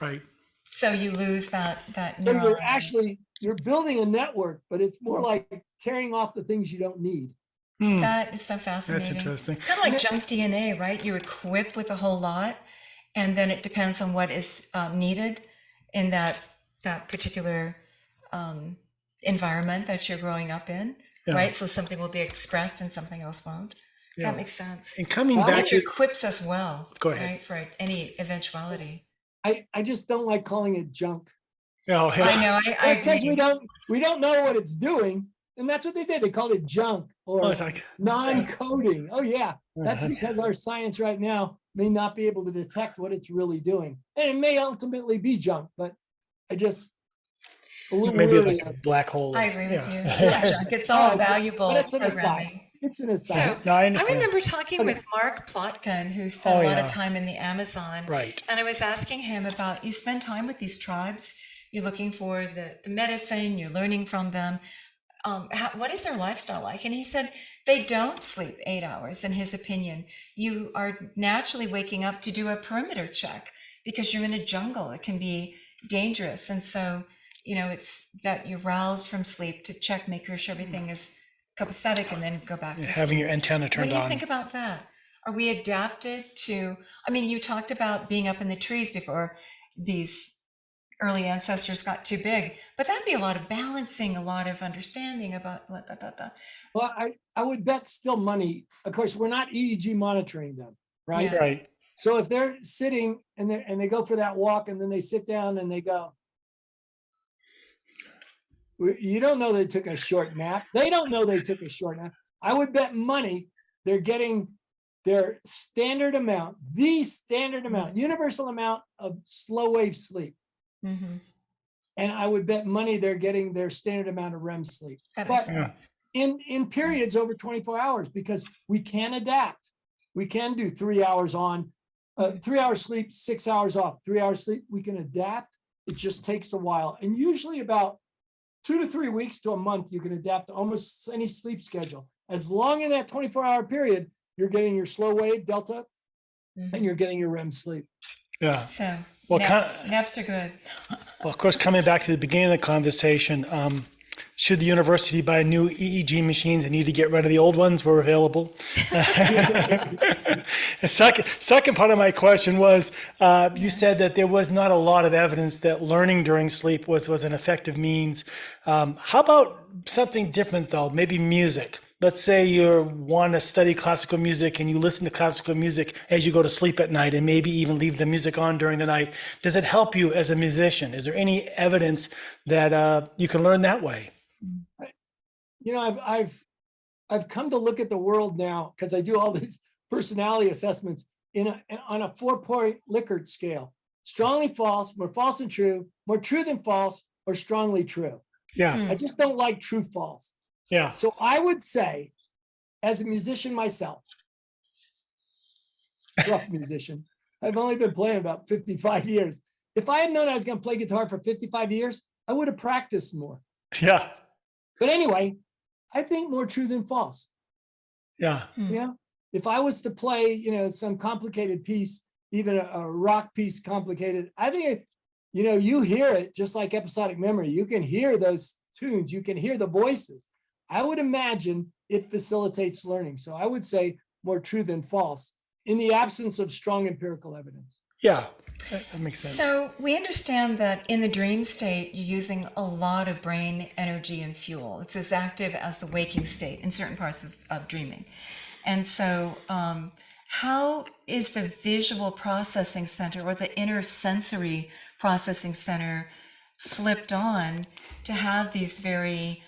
Right. So you lose that So neuron. you're building a network, but it's more like tearing off the things you don't need. Hmm. That is so fascinating. That's interesting. It's kind of like junk DNA, right? You're equipped with a whole lot, and then it depends on what is needed in that particular environment that you're growing up in, right? So something will be expressed and something else won't. Yeah. That makes sense. And coming Well, back It to equips us well, Go ahead. right, for any eventuality. I just don't like calling it junk. oh, I yeah. know. I That's because agree. we don't know what it's doing, and that's what they did. They called it junk Oh, or it's like non-coding. Oh yeah, that's because our science right now may not be able to detect what it's really doing, and it may ultimately be junk. But I just a little maybe worried. like a black hole. I of- agree with yeah. you. It's not junk. It's all Oh, valuable but it's an aside. programming. It's an aside. No, I I understand. remember talking with Mark Plotkin, who spent Oh, a lot yeah. of time in the Amazon. Right. And I was asking him about, you spend time with these tribes, you're looking for the medicine, you're learning from them. what is their lifestyle like? And he said they don't sleep 8 hours, in his opinion. You are naturally waking up to do a perimeter check because you're in a jungle. It can be dangerous. And so, it's that you're roused from sleep to check, make sure everything is copacetic, and then go back to Having sleep. your antenna What turned do you on. think about that? Are we adapted to, you talked about being up in the trees before these early ancestors got too big, but that'd be a lot of balancing, a lot of understanding about what. Well, I would bet still money. Of course, we're not EEG monitoring them, right? Yeah. Right. So if they're sitting and they go for that walk and then they sit down and they go, you don't know they took a short nap. They don't know they took a short nap. I would bet money they're getting their standard amount, the standard amount, universal amount of slow wave sleep. Mhm. And I would bet money they're getting their standard amount of REM sleep. That But makes sense. in periods over 24 hours, because we can adapt. We can do 3 hours on, 3 hours sleep, 6 hours off, 3 hours sleep. We can adapt. It just takes a while. And usually about 2 to 3 weeks to a month, you can adapt to almost any sleep schedule. As long in that 24-hour period, you're getting your slow wave delta and you're getting your REM sleep. Yeah. So Well, naps are good. Well, of course, coming back to the beginning of the conversation, should the university buy new EEG machines and need to get rid of the old ones were available? The second part of my question was, you said that there was not a lot of evidence that learning during sleep was an effective means. How about something different though? Maybe music. Let's say you want to study classical music and you listen to classical music as you go to sleep at night and maybe even leave the music on during the night. Does it help you as a musician? Is there any evidence that you can learn that way? I've come to look at the world now because I do all these personality assessments on a 4-point Likert scale: strongly false, more false than true, more true than false, or strongly true. Yeah. I just don't like true false. Yeah. So I would say, as a musician myself, rough musician, I've only been playing about 55 years. If I had known I was going to play guitar for 55 years, I would have practiced more. Yeah. But anyway, I think more true than false. Yeah. Yeah. If I was to play, some complicated piece, even a rock piece complicated, I think, you hear it just like episodic memory. You can hear those tunes. You can hear the voices. I would imagine it facilitates learning. So I would say more true than false in the absence of strong empirical evidence. Yeah. That makes sense. So we understand that in the dream state, you're using a lot of brain energy and fuel. It's as active as the waking state in certain parts of dreaming. And so how is the visual processing center or the inner sensory processing center flipped on to have these very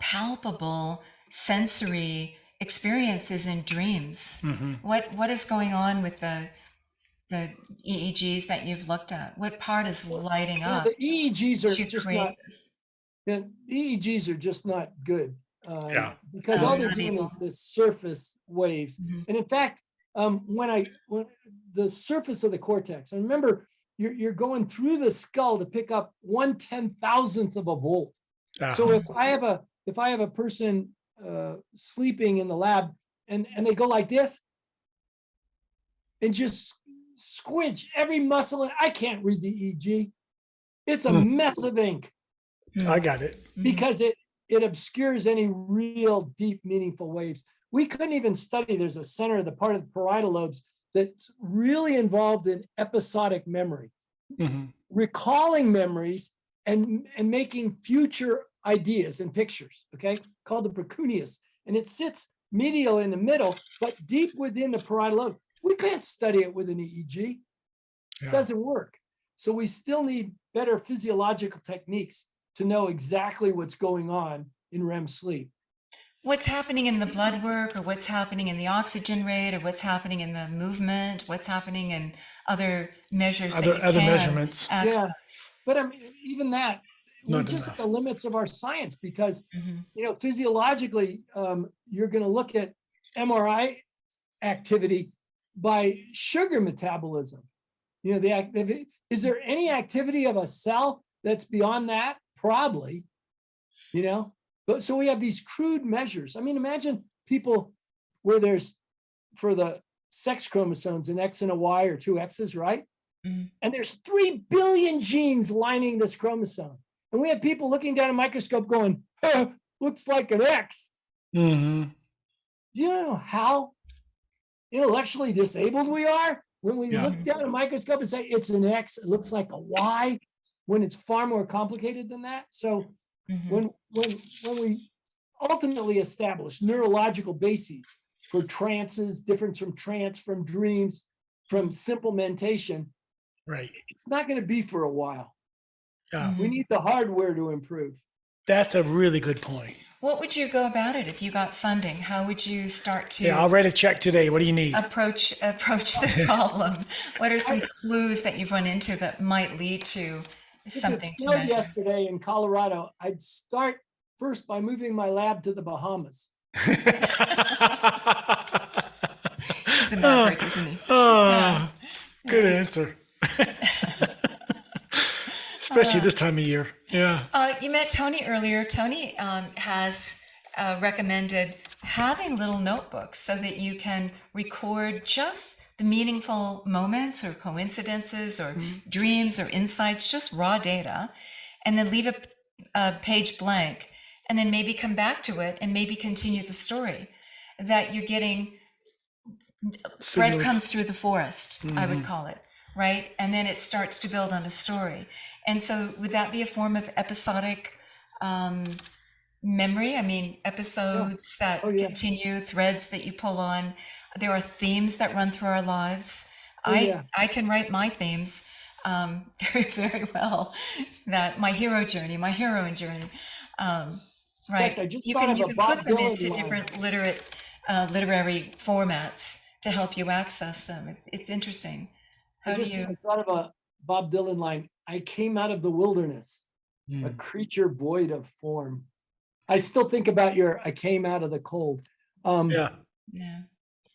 palpable sensory experiences in dreams? What is going on with the EEGs that you've looked at? What part is lighting up? The EEGs are to just create not. this? The EEGs are just not good. Yeah. Because No, all they're not doing able. is the surface waves. Mhm. And in fact, when the surface of the cortex, and remember, you're going through the skull to pick up 1/10,000th of a volt. So if I have a person sleeping in the lab and they go like this and just squinch every muscle, I can't read the EEG. It's a mess of ink I got it. because it obscures any real deep, meaningful waves. We couldn't even study. There's a center of the part of the parietal lobes that's really involved in episodic memory, recalling memories and making future ideas and pictures, okay, called the precuneus. And it sits medial in the middle, but deep within the parietal lobe. We can't study it with an EEG. It doesn't work. So we still need better physiological techniques to know exactly what's going on in REM sleep. What's happening in the blood work, or what's happening in the oxygen rate, or what's happening in the movement, what's happening in other measures that you Other can measurements. access. But I mean, even that, we're Not just enough. at the limits of our science because, Mhm. physiologically, you're going to look at MRI activity by sugar metabolism. The activity. Is there any activity of a cell that's beyond that? Probably. But so we have these crude measures. I mean, imagine people where there's, for the sex chromosomes, an X and a Y or two X's, right? Mhm. And there's 3 billion genes lining this chromosome. And we have people looking down a microscope going, looks like an X. Mm-hmm. Do you know how intellectually disabled we are when we Yeah. look down a microscope and say it's an X, it looks like a Y, when it's far more complicated than that? So Mhm. when we ultimately establish neurological bases for trances, difference from trance, from dreams, from simple mentation, Right. it's not going to be for a while. Yeah. We need the hardware to improve. That's a really good point. What would you go about it if you got funding? How would you start to Yeah, I'll write a check today. What do you need? approach the problem? What are some clues that you've run into that might lead to If it something to snowed measure? yesterday in Colorado, I'd start first by moving my lab to the Bahamas. He's a maverick, isn't he? Oh, good answer. Especially this time of year. Yeah. You met Tony earlier. Tony has recommended having little notebooks so that you can record just the meaningful moments or coincidences or dreams or insights, just raw data, and then leave a page blank, and then maybe come back to it and maybe continue the story. That you're getting breadcrumbs through the forest, I would call it, right? And then it starts to build on a story. And so would that be a form of episodic memory? I mean, episodes that continue, threads that you pull on. There are themes that run through our lives. I can write my themes very, very well. That my hero journey, my heroine journey. Right. I just You thought can of a put Bob them Dylan into line. different literary formats to help you access them. It's interesting. How do you? I thought of a Bob Dylan line. I came out of the wilderness, a creature void of form. I still think about I came out of the cold. Yeah.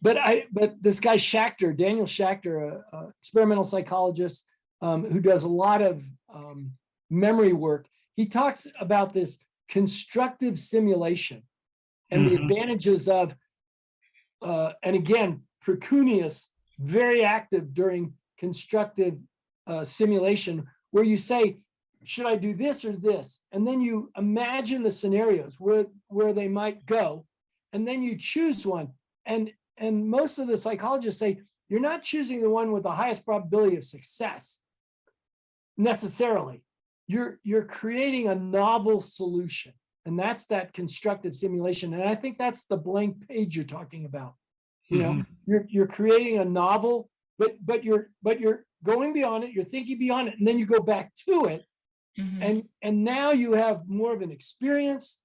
But this guy Schachter, Daniel Schachter, a experimental psychologist who does a lot of memory work, he talks about this constructive simulation and the advantages of, and again, Precunious, very active during constructive simulation, where you say, should I do this or this? And then you imagine the scenarios where they might go, and then you choose one. And most of the psychologists say, you're not choosing the one with the highest probability of success necessarily. You're creating a novel solution. And that's that constructive simulation. And I think that's the blank page you're talking about. You know, you're creating a novel, but you're going beyond it, you're thinking beyond it, and then you go back to it. And now you have more of an experience,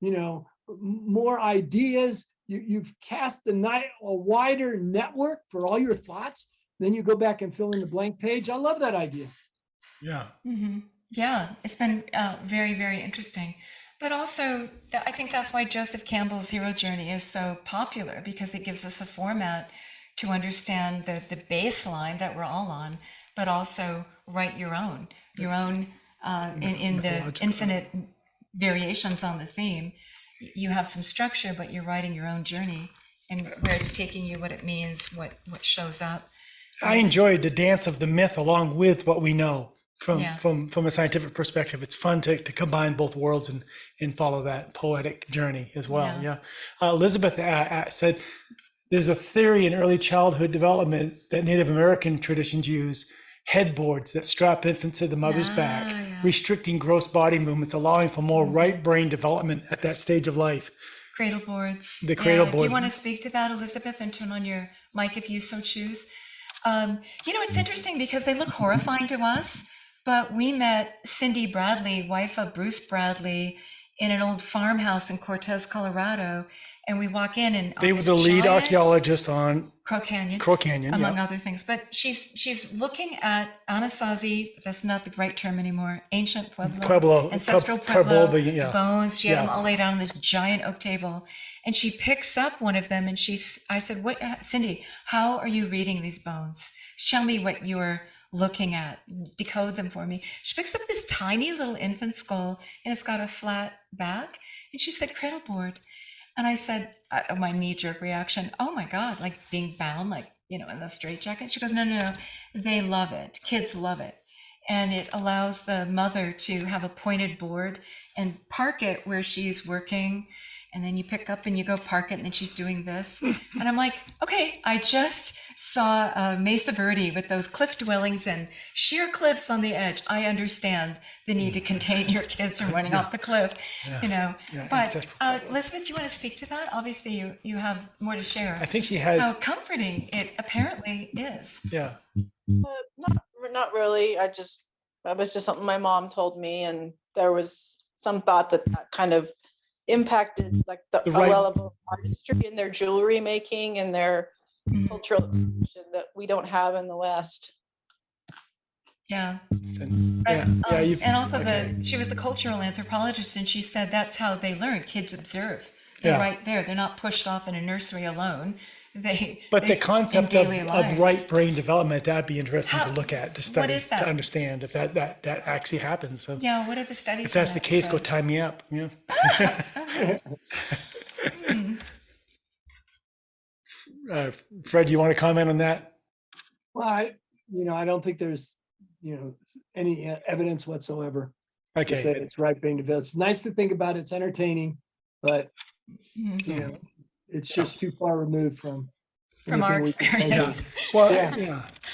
you know, more ideas. You've cast a wider network for all your thoughts. Then you go back and fill in the blank page. I love that idea. Yeah. Yeah, it's been very, very interesting. But also, I think that's why Joseph Campbell's Hero Journey is so popular, because it gives us a format to understand the baseline that we're all on, but also write your own in the infinite variations on the theme. You have some structure, but you're writing your own journey and where it's taking you, what it means, what shows up. I enjoyed the dance of the myth along with what we know from a scientific perspective. It's fun to combine both worlds and follow that poetic journey as well. Yeah. Elizabeth said there's a theory in early childhood development that Native American traditions use, headboards that strap infants to the mother's back, restricting gross body movements, allowing for more right brain development at that stage of life. Cradle boards. The cradle board. Do you want to speak to that, Elizabeth, and turn on your mic if you so choose? It's interesting because they look horrifying to us, but we met Cindy Bradley, wife of Bruce Bradley, in an old farmhouse in Cortez, Colorado. And we walk in and they were the lead archaeologists on Crow Canyon, among other things. But she's looking at Anasazi, that's not the right term anymore, ancient Pueblo, ancestral Pueblo bones. She had them all laid out on this giant oak table. And she picks up one of them and I said, Cindy, how are you reading these bones? Tell me what you're looking at, decode them for me. She picks up this tiny little infant skull and it's got a flat back. And she said, cradle board. And I said, my knee-jerk reaction, oh my God, like being bound, like, in a straitjacket. She goes, no, they love it. Kids love it. And it allows the mother to have a pointed board and park it where she's working. And then you pick up and you go park it, and then she's doing this. And I'm like, okay, I just saw Mesa Verde with those cliff dwellings and sheer cliffs on the edge. I understand the need to contain your kids from running off the cliff, But Elizabeth, do you want to speak to that? Obviously, you have more to share. I think she has. How comforting it apparently is. Yeah. Not really. That was just something my mom told me, and there was some thought that kind of impacted like the right level of artistry in their jewelry making and their cultural expression that we don't have in the West. Yeah. And also she was the cultural anthropologist, and she said that's how they learn. Kids observe. They're right there. They're not pushed off in a nursery alone. But the concept of right brain development, that'd be interesting to look at, to study, what is that? to understand if that actually happens. So yeah, what are the studies? If that's the case, go tie me up. Yeah. Fred, do you want to comment on that? Well, I don't think there's, any evidence whatsoever to say it's right brain development. It's nice to think about. It's entertaining, but it's just too far removed from our experience. Well,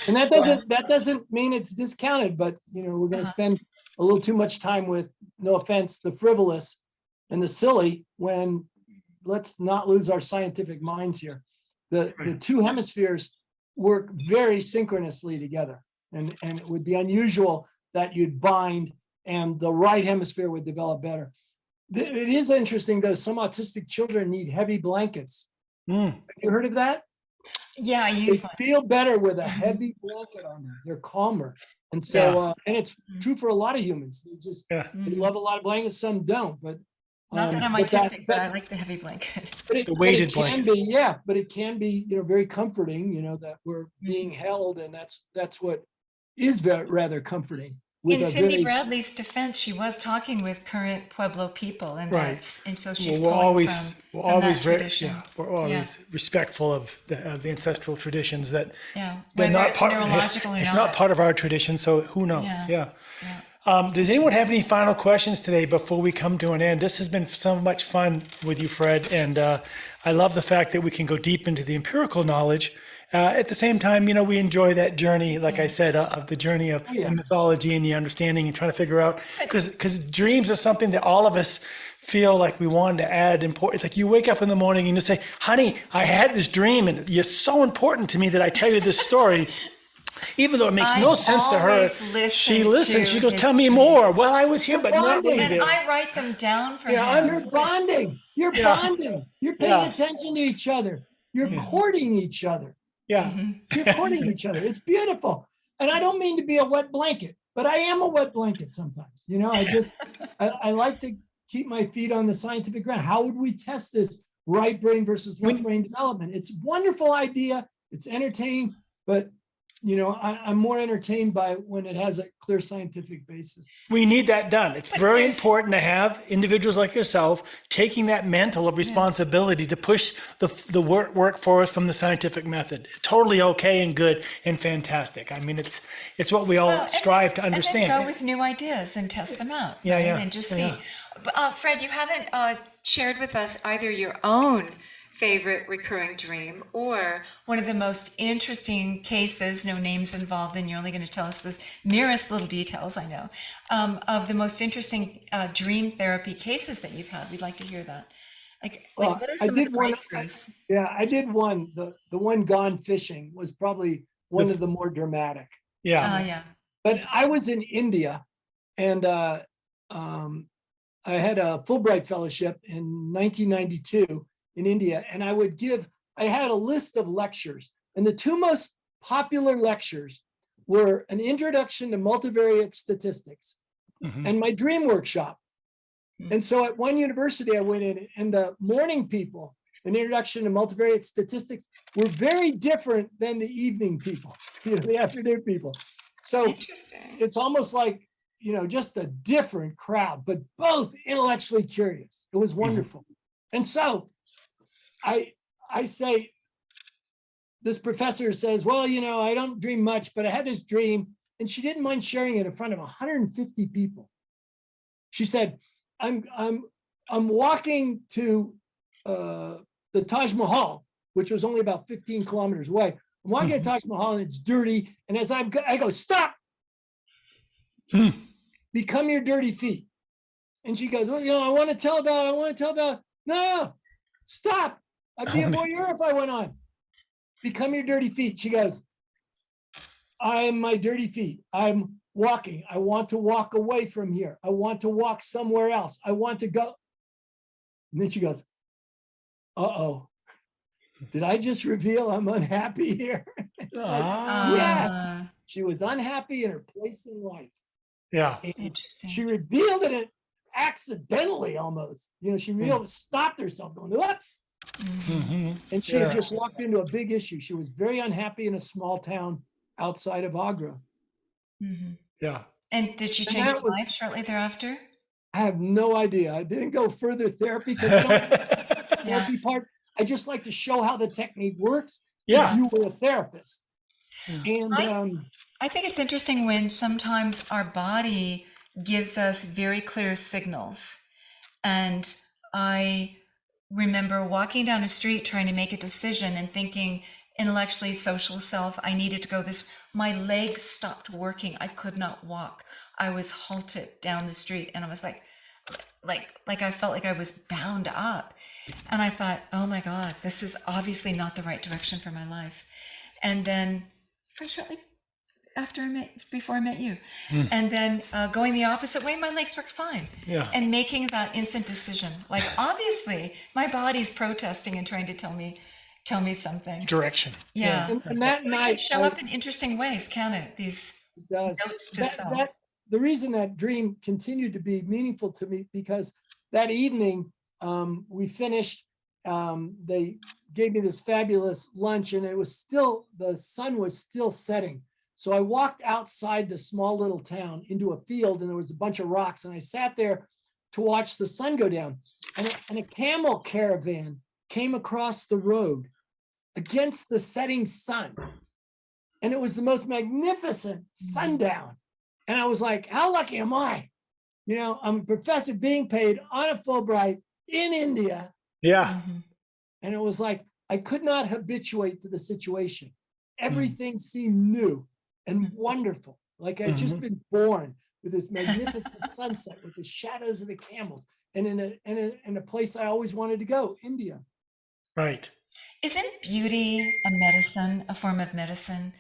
and that doesn't mean it's discounted, but we're going to spend a little too much time with, no offense, the frivolous and the silly, when let's not lose our scientific minds here. The two hemispheres work very synchronously together, and it would be unusual that you'd bind and the right hemisphere would develop better. It is interesting, though, some autistic children need heavy blankets. Have you heard of that? Yeah, I use They feel better with a heavy blanket on them. They're calmer. And so, and it's true for a lot of humans. They love a lot of blankets, some don't, but not that I'm autistic, but I like the heavy blanket. The weighted blanket. But it can be, very comforting, that we're being held, and that's what is rather comforting. In Cindy Bradley's defense, she was talking with current Pueblo people, and so she's we're always tradition. We're always respectful of the ancestral traditions that whether not it's part, neurological or it's not. not part of our tradition, so who knows? Does anyone have any final questions today before we come to an end? This has been so much fun with you, Fred, and I love the fact that we can go deep into the empirical knowledge. At the same time, we enjoy that journey, like I said, of the journey of the mythology and the understanding and trying to figure out, because dreams are something that all of us feel like we want to add importance. Like you wake up in the morning and you say, honey, I had this dream and you're so important to me that I tell you this story. Even though it makes no sense to her, she listens. She goes, tell me more. Well, I was here, but not really there. And I write them down for him. You're bonding. You're bonding. You're paying attention to each other. You're courting each other. You're courting each other. It's beautiful. And I don't mean to be a wet blanket, but I am a wet blanket sometimes. I like to keep my feet on the scientific ground. How would we test this right brain versus left brain development? It's a wonderful idea. It's entertaining, but I'm more entertained by when it has a clear scientific basis. We need that done. It's very important to have individuals like yourself taking that mantle of responsibility to push the work for us from the scientific method. Totally okay and good and fantastic. I mean, it's what we all strive to understand. And then go with new ideas and test them out. And just see. Fred, you haven't shared with us either your own favorite recurring dream or one of the most interesting cases, no names involved, and you're only going to tell us the merest little details, I know, of the most interesting dream therapy cases that you've had. We'd like to hear that. What are some of the breakthroughs? I did one. The one gone fishing was probably one of the more dramatic. But I was in India, and I had a Fulbright fellowship in 1992 in India, and I had a list of lectures, and the two most popular lectures were an introduction to multivariate statistics and my dream workshop. And so at one university I went in, and the morning people, an introduction to multivariate statistics, were very different than the evening people, the afternoon people. So Interesting. it's almost like, just a different crowd, but both intellectually curious. It was wonderful. And so I say, this professor says, well, I don't dream much, but I had this dream, and she didn't mind sharing it in front of 150 people. She said, I'm walking to the Taj Mahal, which was only about 15 kilometers away. I'm walking to Taj Mahal and it's dirty. And as I go, stop, become your dirty feet. And she goes, well, I want to tell about, no, stop. I'd be a voyeur if I went on. Become your dirty feet. She goes, I am my dirty feet. I'm walking. I want to walk away from here. I want to walk somewhere else. I want to go. And then she goes, uh-oh, did I just reveal I'm unhappy here? It's like, yes, she was unhappy in her place in life. Yeah. And Interesting. she revealed it accidentally almost. She stopped herself going, oops. And she had just walked into a big issue. She was very unhappy in a small town outside of Agra. Yeah. And did she change her life shortly thereafter? I have no idea. I didn't go further therapy because I don't Yeah. therapy part. I just like to show how the technique works. Yeah. If you were a therapist. And I think it's interesting when sometimes our body gives us very clear signals. And I remember walking down a street trying to make a decision and thinking intellectually, social self, I needed to go this. My legs stopped working. I could not walk. I was halted down the street, and I was like I felt like I was bound up. And I thought, oh my God, this is obviously not the right direction for my life. And then shortly before I met you, and then going the opposite way, my legs worked fine. Yeah. And making that instant decision, like obviously my body's protesting and trying to tell me something. Direction. Yeah. and that So it night can show up in interesting ways, can it? These notes to self. The reason that dream continued to be meaningful to me, because that evening we finished, they gave me this fabulous lunch, and the sun was still setting. So I walked outside the small little town into a field, and there was a bunch of rocks, and I sat there to watch the sun go down. And a camel caravan came across the road against the setting sun. And it was the most magnificent sundown. And I was like, how lucky am I? I'm a professor being paid on a Fulbright in India. Yeah. And it was like, I could not habituate to the situation. Everything seemed new and wonderful. Like I'd just been born with this magnificent sunset with the shadows of the camels, and in a place I always wanted to go, India. Right. Isn't beauty a form of medicine?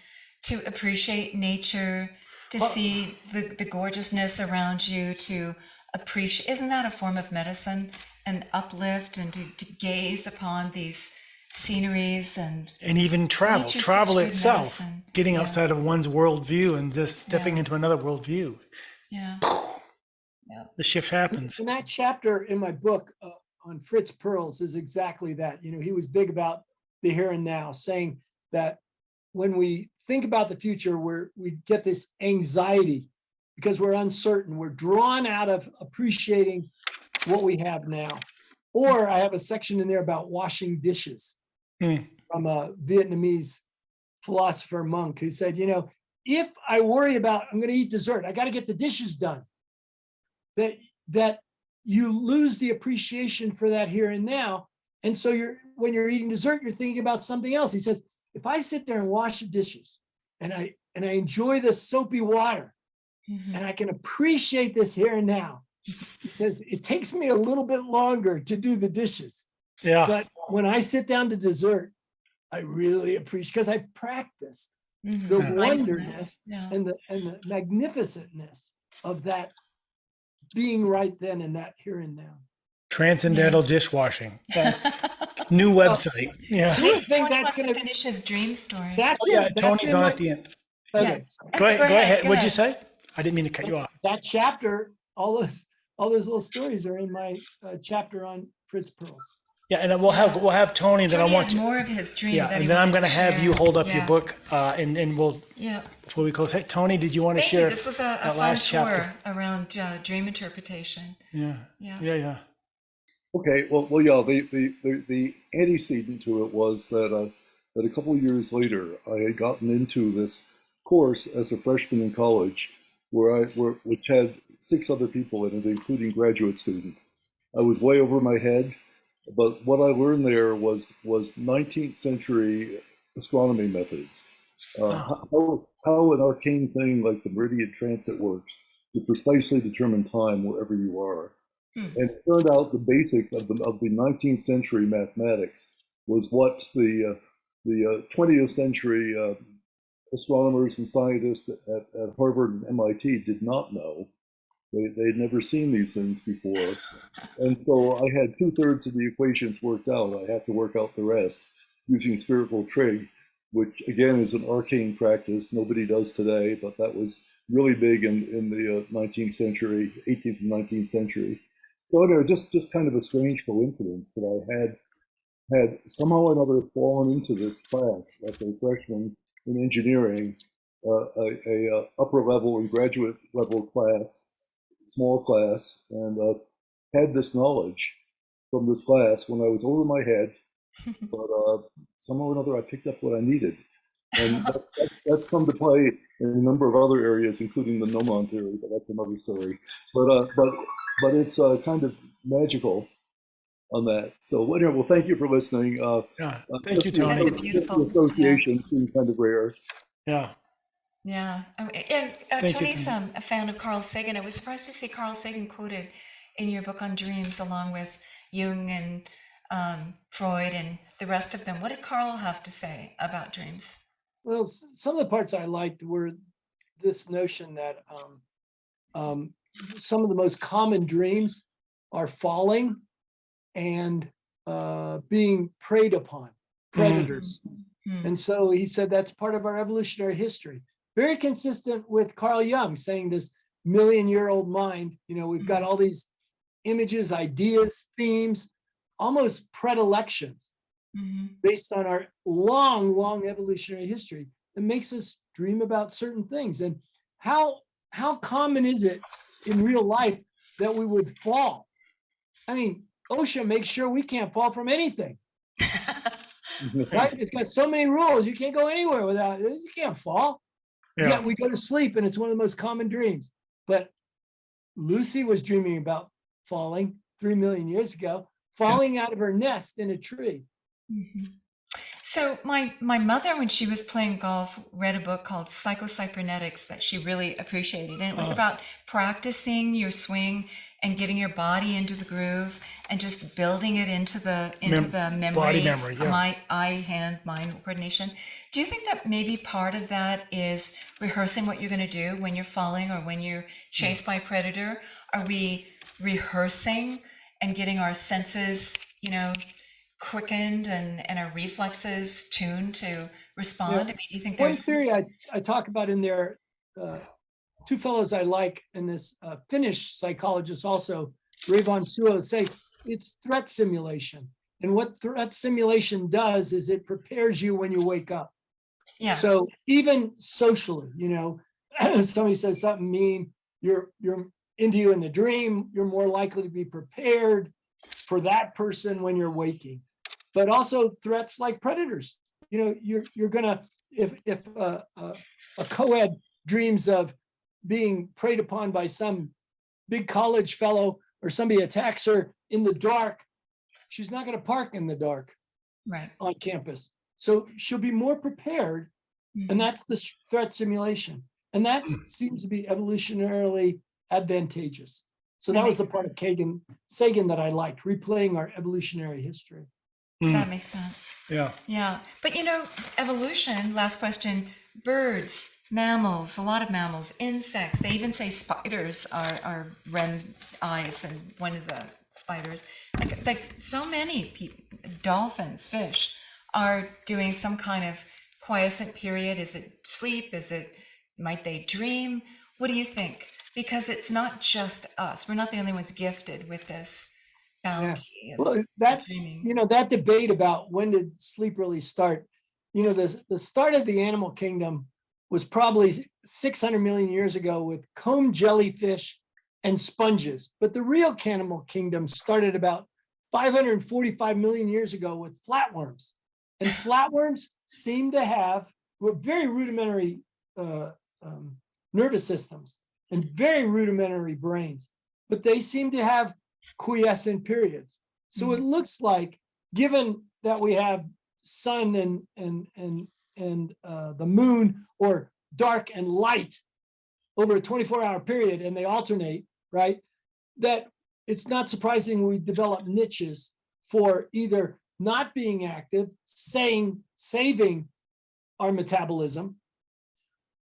To appreciate nature, to see the gorgeousness around you, to appreciate, isn't that a form of medicine? And uplift, and to gaze upon these sceneries and even travel nature's itself, medicine. getting outside of one's worldview and just stepping into another worldview. Yeah. The shift happens. And that chapter in my book on Fritz Perls is exactly that. He was big about the here and now, saying that when we think about the future, we get this anxiety because we're uncertain. We're drawn out of appreciating what we have now. Or I have a section in there about washing dishes from a Vietnamese philosopher monk who said, if I worry about, I'm going to eat dessert, I got to get the dishes done, that you lose the appreciation for that here and now. And so when you're eating dessert, you're thinking about something else. He says, if I sit there and wash the dishes and I enjoy the soapy water and I can appreciate this here and now, he says, it takes me a little bit longer to do the dishes. Yeah. But when I sit down to dessert, I really appreciate, because I practiced the wonderness and the magnificentness of that being right then and that here and now. Transcendental dishwashing. New website. Yeah. I think Tony that's wants going to to finish his dream story. That's Yeah, it. That's Tony's in on my- at the end. Okay. Go ahead. Go What'd you ahead. say? I didn't mean to cut you off. That chapter, all those little stories are in my chapter on Fritz Perls. Yeah, and we'll have Tony. Then Tony I want had you. more of his dream. Yeah, that he and then I'm wanted going to have share. you hold up Yeah. your book, and we'll Yeah. before we close. Hey, Tony, did you want to Thank share you. This was a that fun last tour chapter? around dream interpretation. Yeah, Yeah. yeah. Okay, well, yeah. The antecedent to it was that a couple of years later, I had gotten into this course as a freshman in college, which had 6 other people in it, including graduate students. I was way over my head, but what I learned there was 19th century astronomy methods. How an arcane thing like the meridian transit works to precisely determine time wherever you are. And it turned out the basic of the 19th century mathematics was what the 20th century astronomers and scientists at Harvard and MIT did not know. They'd never seen these things before. And so I had 2/3 of the equations worked out. I had to work out the rest using spherical trig, which again is an arcane practice nobody does today, but that was really big in the 19th century, 18th and 19th century. So anyway, just kind of a strange coincidence that I had somehow or another fallen into this class as a freshman in engineering, a upper level and graduate level class, small class, and had this knowledge from this class when I was over my head, but somehow or another I picked up what I needed. And that's come to play in a number of other areas, including the gnomon theory, but that's another story. But it's kind of magical on that. So anyway, well, thank you for listening. Yeah, thank you, Just the Tony. That's a beautiful- association seemed kind of rare. Yeah, Yeah. Oh, and Thank you, Tony's Tony. a fan of Carl Sagan. I was surprised to see Carl Sagan quoted in your book on dreams, along with Jung and Freud and the rest of them. What did Carl have to say about dreams? Well, some of the parts I liked were this notion that some of the most common dreams are falling and being preyed upon, predators. And so he said that's part of our evolutionary history. Very consistent with Carl Jung saying this million-year-old mind, we've got all these images, ideas, themes, almost predilections based on our long, long evolutionary history that makes us dream about certain things. And how common is it in real life that we would fall? I mean, OSHA makes sure we can't fall from anything. Right? It's got so many rules. You can't go anywhere without it. You can't fall. yeah. Yet we go to sleep and it's one of the most common dreams. But Lucy was dreaming about falling 3 million years ago, falling out of her nest in a tree. So my mother, when she was playing golf, read a book called Psycho-Cybernetics that she really appreciated. And it was about practicing your swing and getting your body into the groove and just building it into the memory, body memory, yeah. my eye-hand mind coordination. Do you think that maybe part of that is rehearsing what you're going to do when you're falling or when you're chased by a predator? Are we rehearsing and getting our senses, quickened and our reflexes tuned to respond? Yeah. I mean, do you think One there's theory I talk about in there, two fellows I like, and this Finnish psychologist also, Raivon Suo, say it's threat simulation. And what threat simulation does is it prepares you when you wake up. yeah. So even socially, somebody says something mean, you're into you in the dream, you're more likely to be prepared for that person when you're waking. But also threats like predators. You're gonna, if a co-ed dreams of being preyed upon by some big college fellow or somebody attacks her in the dark, she's not going to park in the dark Right. on campus. So she'll be more prepared. And that's the threat simulation. And that seems to be evolutionarily advantageous. So that was the part of Sagan that I liked, replaying our evolutionary history. That makes sense. Yeah. Yeah. But evolution, last question, birds, mammals, a lot of mammals, insects, they even say spiders are REM eyes, and one of the spiders, like so many people, dolphins, fish, are doing some kind of quiescent period. Is it sleep? Might they dream? What do you think? Because it's not just us. We're not the only ones gifted with this bounty of Well, that, dreaming. you know, that debate about when did sleep really start, you know, the start of the animal kingdom was probably 600 million years ago with comb jellyfish and sponges. But the real animal kingdom started about 545 million years ago with flatworms. And flatworms seem to have very rudimentary nervous systems and very rudimentary brains, but they seem to have quiescent periods. So it looks like, given that we have sun and the moon, or dark and light over a 24-hour period, and they alternate, right? That it's not surprising we develop niches for either not being active, saving our metabolism,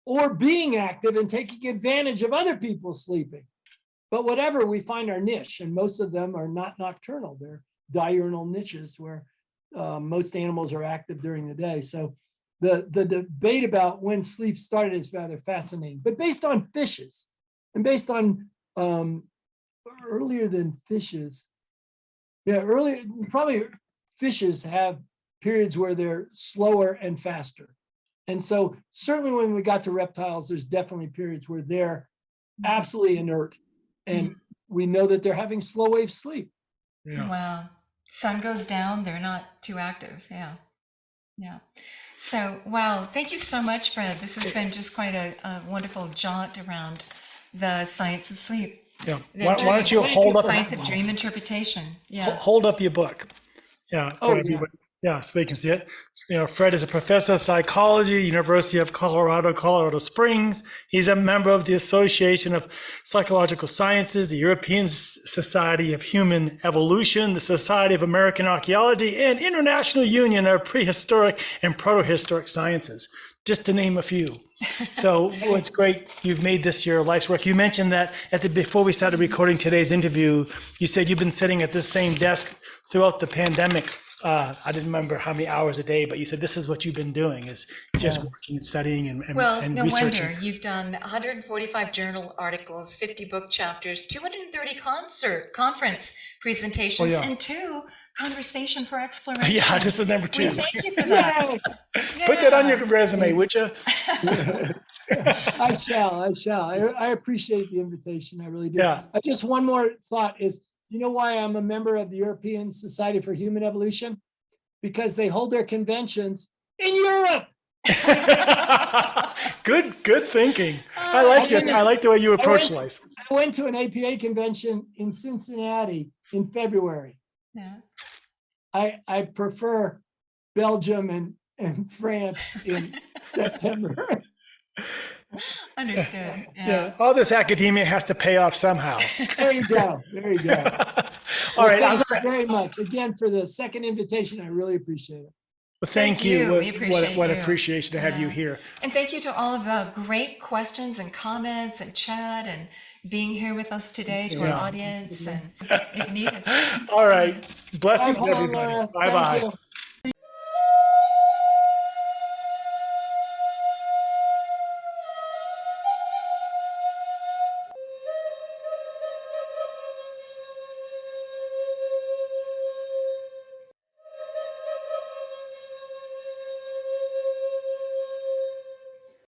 or being active and taking advantage of other people sleeping. But whatever, we find our niche, and most of them are not nocturnal. They're diurnal niches where most animals are active during the day. So the debate about when sleep started is rather fascinating. But based on fishes, and based on earlier than fishes, earlier, probably fishes have periods where they're slower and faster. And so certainly when we got to reptiles, there's definitely periods where they're absolutely inert. And we know that they're having slow wave sleep. Yeah. Wow. Sun goes down, they're not too active. Yeah. Yeah. So, wow. Thank you so much, Fred. This has been just quite a wonderful jaunt around the science of sleep. Yeah. The Why don't you dream- hold up, science of dream interpretation. Yeah. hold up your book? Yeah. Oh, for yeah. everybody. Yeah, so we can see it. You know, Fred is a professor of psychology, University of Colorado, Colorado Springs. He's a member of the Association of Psychological Sciences, the European Society of Human Evolution, the Society of American Archaeology, and International Union of Prehistoric and Protohistoric Sciences, just to name a few. So it's great you've made this your life's work. You mentioned that before we started recording today's interview, you said you've been sitting at this same desk throughout the pandemic. I didn't remember how many hours a day, but you said this is what you've been doing, is just working and studying and Well, and no researching. wonder. You've done 145 journal articles, 50 book chapters, 230 conference presentations, Oh, yeah. and 2 conversation for exploration. Yeah, this is number 2. We thank you for that. Put that on your Yeah. resume, would you? I shall. I appreciate the invitation. I really do. Yeah. Just one more thought is, you know why I'm a member of the European Society for Human Evolution? Because they hold their conventions in Europe. Good thinking. I like it. I like the way you approach life. I went to an APA convention in Cincinnati in February. Yeah. I prefer Belgium and France in September. Understood. Yeah, all this academia has to pay off somehow. There you go. There you go. All right. Thanks very much again for the second invitation. I really appreciate it. Well, thank Thank you. you. We appreciate What you. appreciation to have you Yeah. here. And thank you to all of the great questions and comments and chat and being here with us today, to our Yeah. audience, and if needed. All right. Blessings, Bye, Paula. everybody. Thank Bye-bye. you.